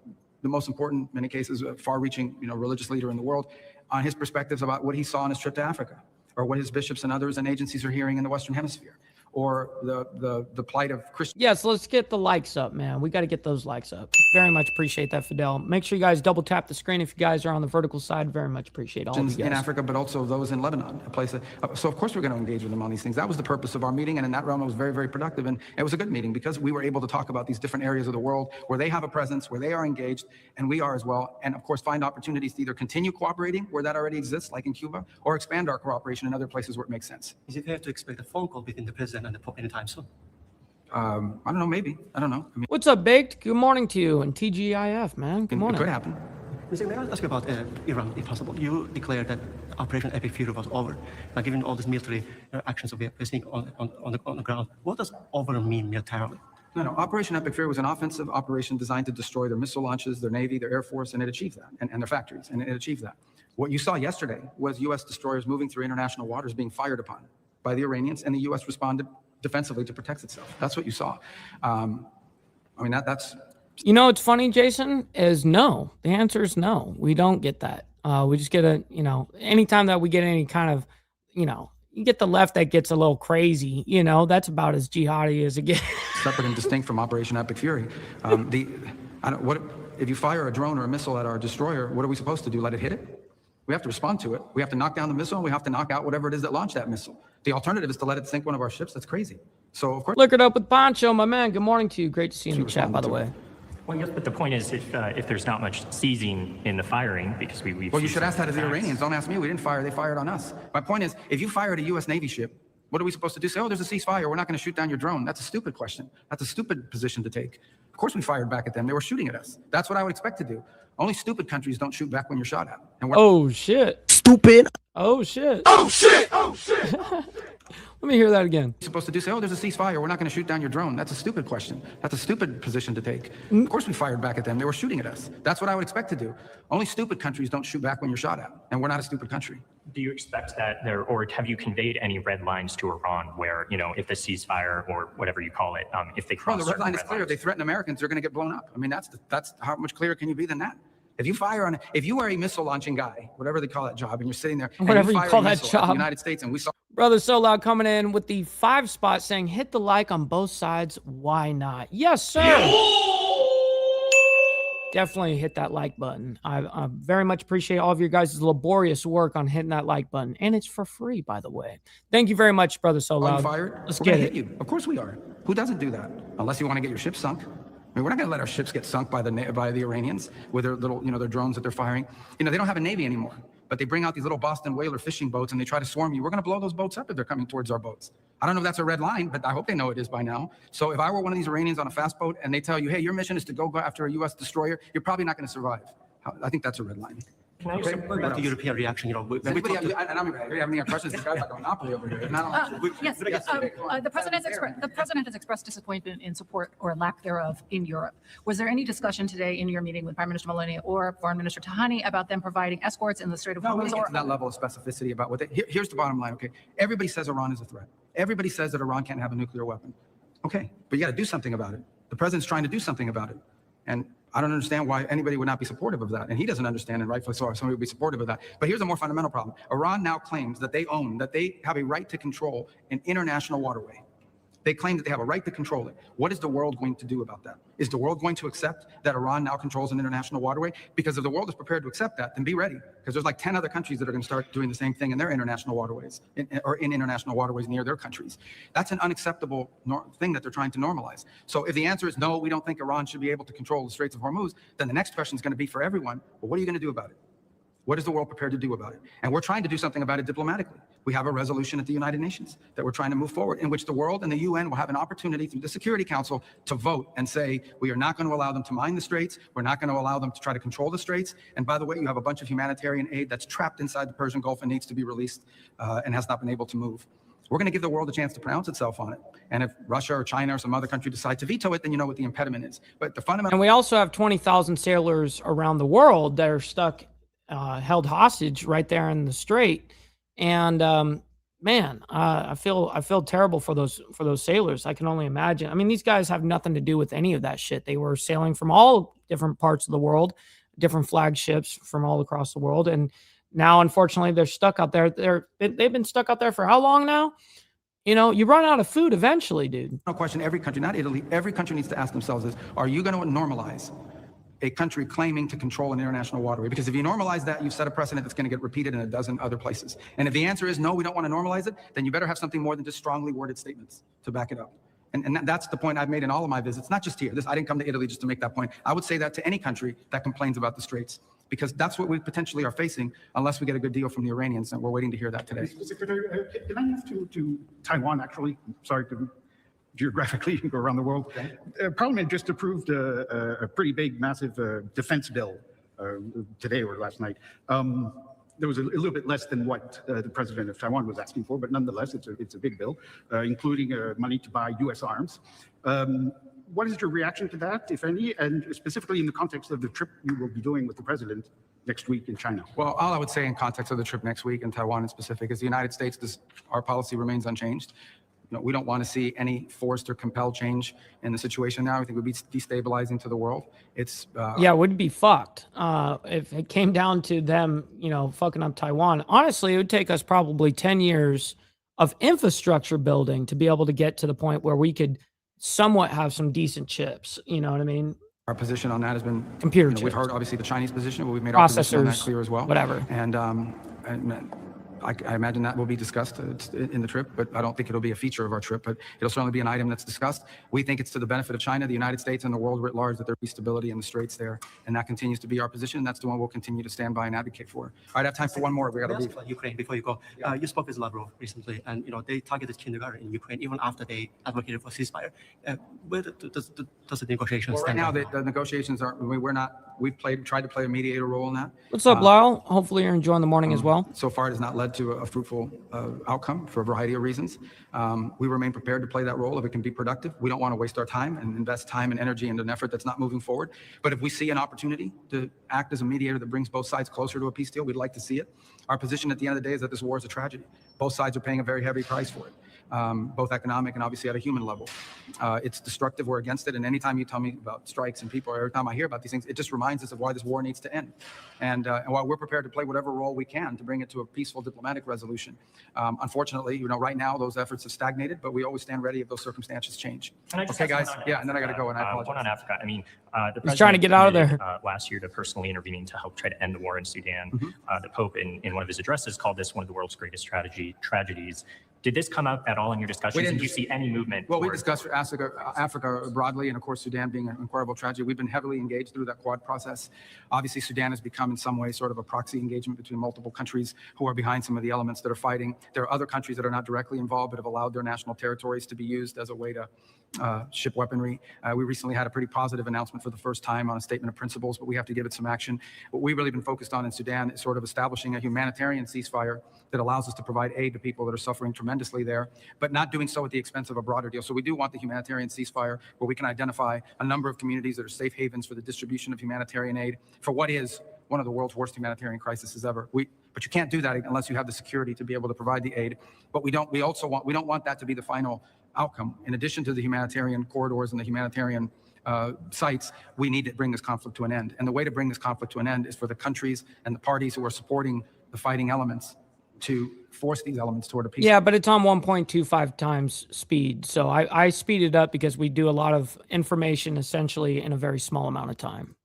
[SPEAKER 19] the most important, in many cases, far-reaching, religious leader in the world, on his perspectives about what he saw on his trip to Africa, or what his bishops and others and agencies are hearing in the Western Hemisphere, or the plight of Christians.
[SPEAKER 3] Yes, let's get the likes up, man. We got to get those likes up. Very much appreciate that, Fidel. Make sure you guys double tap the screen if you guys are on the vertical side. Very much appreciate all of you guys.
[SPEAKER 19] In Africa, but also those in Lebanon, a place that, so of course we're going to engage with them on these things. That was the purpose of our meeting, and in that realm it was very, very productive, and it was a good meeting because we were able to talk about these different areas of the world where they have a presence, where they are engaged, and we are as well, and of course find opportunities to either continue cooperating where that already exists, like in Cuba, or expand our cooperation in other places where it makes sense.
[SPEAKER 1] Is it fair to expect a phone call between the president and the Pope anytime soon?
[SPEAKER 19] I don't know, maybe. I don't know. I mean,
[SPEAKER 3] what's up, Baked? Good morning to you and TGIF, man. Good morning.
[SPEAKER 19] It could happen.
[SPEAKER 1] Mr. May I ask you about Iran, if possible? You declared that Operation Epic Fury was over. Now, given all these military actions we are seeing on the ground, what does over mean militarily?
[SPEAKER 19] No. Operation Epic Fury was an offensive operation designed to destroy their missile launches, their Navy, their Air Force, and it achieved that, and their factories, and it achieved that. What you saw yesterday was U.S. destroyers moving through international waters being fired upon by the Iranians, and the U.S. responded defensively to protect itself. That's what you saw. I mean, that's...
[SPEAKER 3] You know, what's funny, Jason, is no. The answer is no. We don't get that. We just get anytime that we get any kind of, you get the left that gets a little crazy, that's about as jihadi as it gets.
[SPEAKER 19] Separate and distinct from Operation Epic Fury. If you fire a drone or a missile at our destroyer, what are we supposed to do? Let it hit it? We have to respond to it. We have to knock down the missile, and we have to knock out whatever it is that launched that missile. The alternative is to let it sink one of our ships. That's crazy. So, of course...
[SPEAKER 3] Look it up with Poncho, my man. Good morning to you. Great to see you in the chat, by the way.
[SPEAKER 21] Well, yes, but the point is, if there's not much seizing in the firing, because we've...
[SPEAKER 19] Well, you should ask that of the Iranians. Don't ask me. We didn't fire. They fired on us. My point is, if you fired a U.S. Navy ship What are we supposed to do? Say, oh, there's a ceasefire. We're not going to shoot down your drone. That's a stupid question. That's a stupid position to take. Of course we fired back at them. They were shooting at us. That's what I would expect to do. Only stupid countries don't shoot back when you're shot at. And
[SPEAKER 3] oh, shit.
[SPEAKER 19] Stupid.
[SPEAKER 3] Oh, shit.
[SPEAKER 19] Oh, shit. Oh, shit.
[SPEAKER 3] Let me hear that again.
[SPEAKER 19] Supposed to do say, oh, there's a ceasefire. We're not going to shoot down your drone. That's a stupid question. That's a stupid position to take. Of course we fired back at them. They were shooting at us. That's what I would expect to do. Only stupid countries don't shoot back when you're shot at. And we're not a stupid country.
[SPEAKER 21] Do you expect that there, or have you conveyed any red lines to Iran where, you know, if the ceasefire or whatever you call it, if they cross
[SPEAKER 19] the red line is clear. If they threaten Americans, they're going to get blown up. I mean, that's how much clearer can you be than that? If you fire on, if you are a missile launching guy, whatever they call that job, and you're sitting there,
[SPEAKER 3] whatever
[SPEAKER 19] and
[SPEAKER 3] you call that
[SPEAKER 19] at
[SPEAKER 3] job,
[SPEAKER 19] the United States, and we saw.
[SPEAKER 3] Brother So Loud coming in with the 5 spot saying, hit the like on both sides. Why not? Yes, sir. Definitely hit that like button. I very much appreciate all of your guys' laborious work on hitting that like button. And it's for free, by the way. Thank you very much, Brother So Loud.
[SPEAKER 19] Fired?
[SPEAKER 3] Let's
[SPEAKER 19] We're
[SPEAKER 3] get
[SPEAKER 19] gonna
[SPEAKER 3] it.
[SPEAKER 19] hit you. Of course we are. Who doesn't do that? Unless you want to get your ship sunk. I mean, we're not going to let our ships get sunk by the Iranians with their little, their drones that they're firing. They don't have a navy anymore, but they bring out these little Boston whaler fishing boats and they try to swarm you. We're going to blow those boats up if they're coming towards our boats. I don't know if that's a red line, but I hope they know it is by now. So if I were one of these Iranians on a fast boat and they tell you, hey, your mission is to go after a U.S. destroyer, you're probably not going to survive. I think that's a red line.
[SPEAKER 1] Okay. Back to European reaction, and
[SPEAKER 19] I'm having a question. This guy's like a monopoly over here.
[SPEAKER 8] Yes, the president has expressed disappointment in support or lack thereof in Europe. Was there any discussion today in your meeting with Prime Minister Maloney or Foreign Minister Tahani about them providing escorts in the Strait of Hormuz?
[SPEAKER 19] No, we didn't get to that level of specificity about what here's the bottom line, okay? Everybody says Iran is a threat. Everybody says that Iran can't have a nuclear weapon. Okay, but you got to do something about it. The president's trying to do something about it. And I don't understand why anybody would not be supportive of that. And he doesn't understand, and rightfully so, somebody would be supportive of that. But here's a more fundamental problem. Iran now claims that they have a right to control an international waterway. They claim that they have a right to control it. What is the world going to do about that? Is the world going to accept that Iran now controls an international waterway? Because if the world is prepared to accept that, then be ready. Because there's like 10 other countries that are going to start doing the same thing in their international waterways, or in international waterways near their countries. That's an unacceptable thing that they're trying to normalize. So if the answer is no, we don't think Iran should be able to control the Straits of Hormuz, then the next question is going to be for everyone, well, what are you going to do about it? What is the world prepared to do about it? And we're trying to do something about it diplomatically. We have a resolution at the United Nations that we're trying to move forward, in which the world and the UN will have an opportunity through the Security Council to vote and say, we are not going to allow them to mine the straits. We're not going to allow them to try to control the straits. And by the way, you have a bunch of humanitarian aid that's trapped inside the Persian Gulf and needs to be released and has not been able to move. We're going to give the world a chance to pronounce itself on it. And if Russia or China or some other country decide to veto it, then you know what the impediment is. But the fundamental...
[SPEAKER 3] And we also have 20,000 sailors around the world that are stuck held hostage right there in the strait, and man, I feel terrible for those sailors. I can only imagine. I mean, these guys have nothing to do with any of that shit. They were sailing from all different parts of the world, different flagships from all across the world, and now unfortunately they're stuck out there. They've been stuck out there for how long now? You run out of food eventually, dude.
[SPEAKER 19] No question. Every country, not Italy, every country needs to ask themselves is: are you going to normalize a country claiming to control an international waterway? Because if you normalize that, you've set a precedent that's going to get repeated in a dozen other places. And if the answer is no, we don't want to normalize it, then you better have something more than just strongly worded statements to back it up. And that's the point I've made in all of my visits, not just here. I didn't come to Italy just to make that point. I would say that to any country that complains about the straits, because that's what we potentially are facing unless we get a good deal from the Iranians, and we're waiting to hear that today.
[SPEAKER 18] Secretary, can I move to Taiwan, actually? I'm sorry to geographically go around the world. Parliament just approved a pretty big, massive defense bill today or last night. There was a little bit less than what the president of Taiwan was asking for, but nonetheless, it's a big bill, including money to buy U.S. arms. What is your reaction to that, if any, and specifically in the context of the trip you will be doing with the president next week in China?
[SPEAKER 19] Well, all I would say in context of the trip next week in Taiwan in specific is the United States, our policy remains unchanged. We don't want to see any forced or compelled change in the situation now. I think it would be destabilizing to the world. It's
[SPEAKER 3] yeah, it would be fucked if it came down to them, fucking up Taiwan. Honestly, it would take us probably 10 years of infrastructure building to be able to get to the point where we could somewhat have some decent chips. You know what I mean?
[SPEAKER 19] Our position on that has been
[SPEAKER 3] computer chips.
[SPEAKER 19] We've heard obviously the Chinese position, but we've made our position on that clear as well.
[SPEAKER 3] Whatever.
[SPEAKER 19] And I imagine that will be discussed in the trip, but I don't think it'll be a feature of our trip, but it'll certainly be an item that's discussed. We think it's to the benefit of China, the United States, and the world writ large that there be stability in the straits there, and that continues to be our position, and that's the one we'll continue to stand by and advocate for. All right, I have time for one more. We got to leave.
[SPEAKER 1] Ukraine before you go. You spoke with Lavrov recently, and they targeted kindergarten in Ukraine even after they advocated for ceasefire. Where does the negotiations
[SPEAKER 19] Well, right
[SPEAKER 1] stand?
[SPEAKER 19] now, the negotiations are. We're not. We've tried to play a mediator role in that.
[SPEAKER 3] What's up, Lyle? Hopefully you're enjoying the morning as well.
[SPEAKER 19] So far, it has not led to a fruitful outcome for a variety of reasons. We remain prepared to play that role if it can be productive. We don't want to waste our time and invest time and energy into an effort that's not moving forward. But if we see an opportunity to act as a mediator that brings both sides closer to a peace deal, we'd like to see it. Our position at the end of the day is that this war is a tragedy. Both sides are paying a very heavy price for it. Both economic and obviously at a human level. It's destructive. We're against it. And anytime you tell me about strikes and people, every time I hear about these things, it just reminds us of why this war needs to end. And while we're prepared to play whatever role we can to bring it to a peaceful diplomatic resolution, unfortunately, right now those efforts have stagnated, but we always stand ready if those circumstances change. Okay, guys. Yeah, and then I got to go, and I apologize.
[SPEAKER 21] One on Africa. I mean, the
[SPEAKER 3] He's trying to get out of there.
[SPEAKER 21] Last year to personally intervening to help try to end the war in Sudan. The Pope, in one of his addresses, called this one of the world's greatest tragedies. Did this come up at all in your discussions? And do you see any movement?
[SPEAKER 19] Well, we discussed Africa broadly, and of course, Sudan being an incredible tragedy. We've been heavily engaged through that Quad process. Obviously, Sudan has become in some way sort of a proxy engagement between multiple countries who are behind some of the elements that are fighting. There are other countries that are not directly involved, but have allowed their national territories to be used as a way to ship weaponry. We recently had a pretty positive announcement for the first time on a statement of principles, but we have to give it some action. What we've really been focused on in Sudan is sort of establishing a humanitarian ceasefire that allows us to provide aid to people that are suffering tremendously there, but not doing so at the expense of a broader deal. So we do want the humanitarian ceasefire where we can identify a number of communities that are safe havens for the distribution of humanitarian aid for what is one of the world's worst humanitarian crises ever. But you can't do that unless you have the security to be able to provide the aid. But we don't want that to be the final outcome. In addition to the humanitarian corridors and the humanitarian sites, we need to bring this conflict to an end. And the way to bring this conflict to an end is for the countries and the parties who are supporting the fighting elements to force these elements toward a peace.
[SPEAKER 3] Yeah, but it's on 1.25 times speed. So I speed it up because we do a lot of information essentially in a very small amount of time.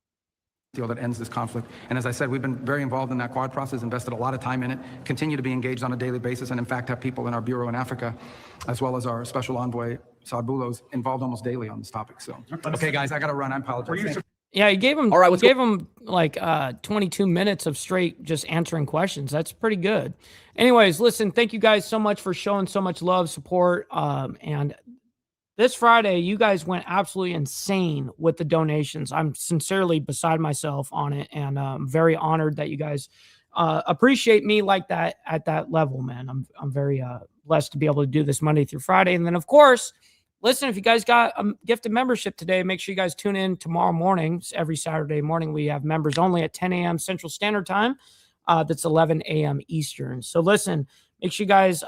[SPEAKER 19] Deal that ends this conflict. And as I said, we've been very involved in that Quad process, invested a lot of time in it, continue to be engaged on a daily basis, and in fact have people in our bureau in Africa, as well as our special envoy, Saad Boulos, involved almost daily on this topic. So, okay, guys, I got to run. I apologize.
[SPEAKER 3] Yeah, he gave him. All right, gave him like 22 minutes of straight just answering questions. That's pretty good. Anyways, listen, thank you guys so much for showing so much love, support, and this Friday, you guys went absolutely insane with the donations. I'm sincerely beside myself on it, and I'm very honored that you guys appreciate me like that at that level, man. I'm very blessed to be able to do this Monday through Friday, and then of course. Listen, if you guys got a gift of membership today, make sure you guys tune in tomorrow morning. Every Saturday morning, we have members only at 10 a.m. Central Standard Time. That's 11 a.m. Eastern. So listen, make sure you guys,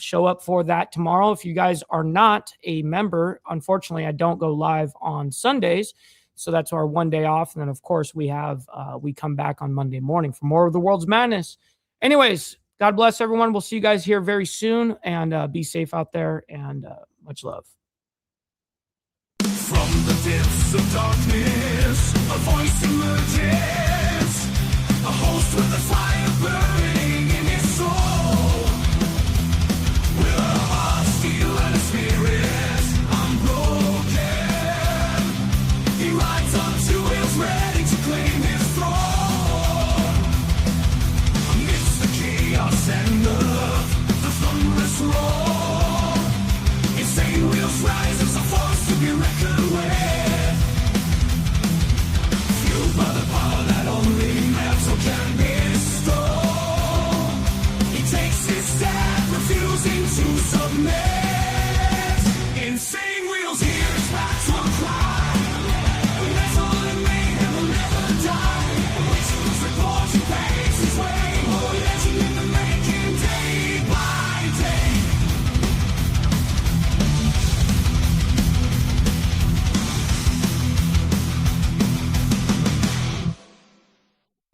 [SPEAKER 3] show up for that tomorrow. If you guys are not a member, unfortunately, I don't go live on Sundays. So that's our one day off. And then, of course, we come back on Monday morning for more of the world's madness. Anyways, God bless everyone. We'll see you guys here very soon, and be safe out there, and much love.
[SPEAKER 6] From the depths of darkness, a voice emerges, a host with a fire burning in his soul. With a heart, steel, and a spirit unbroken, he rides on to hills ready to claim his throne. Amidst the chaos and the thunderous roar, insane wheels rise.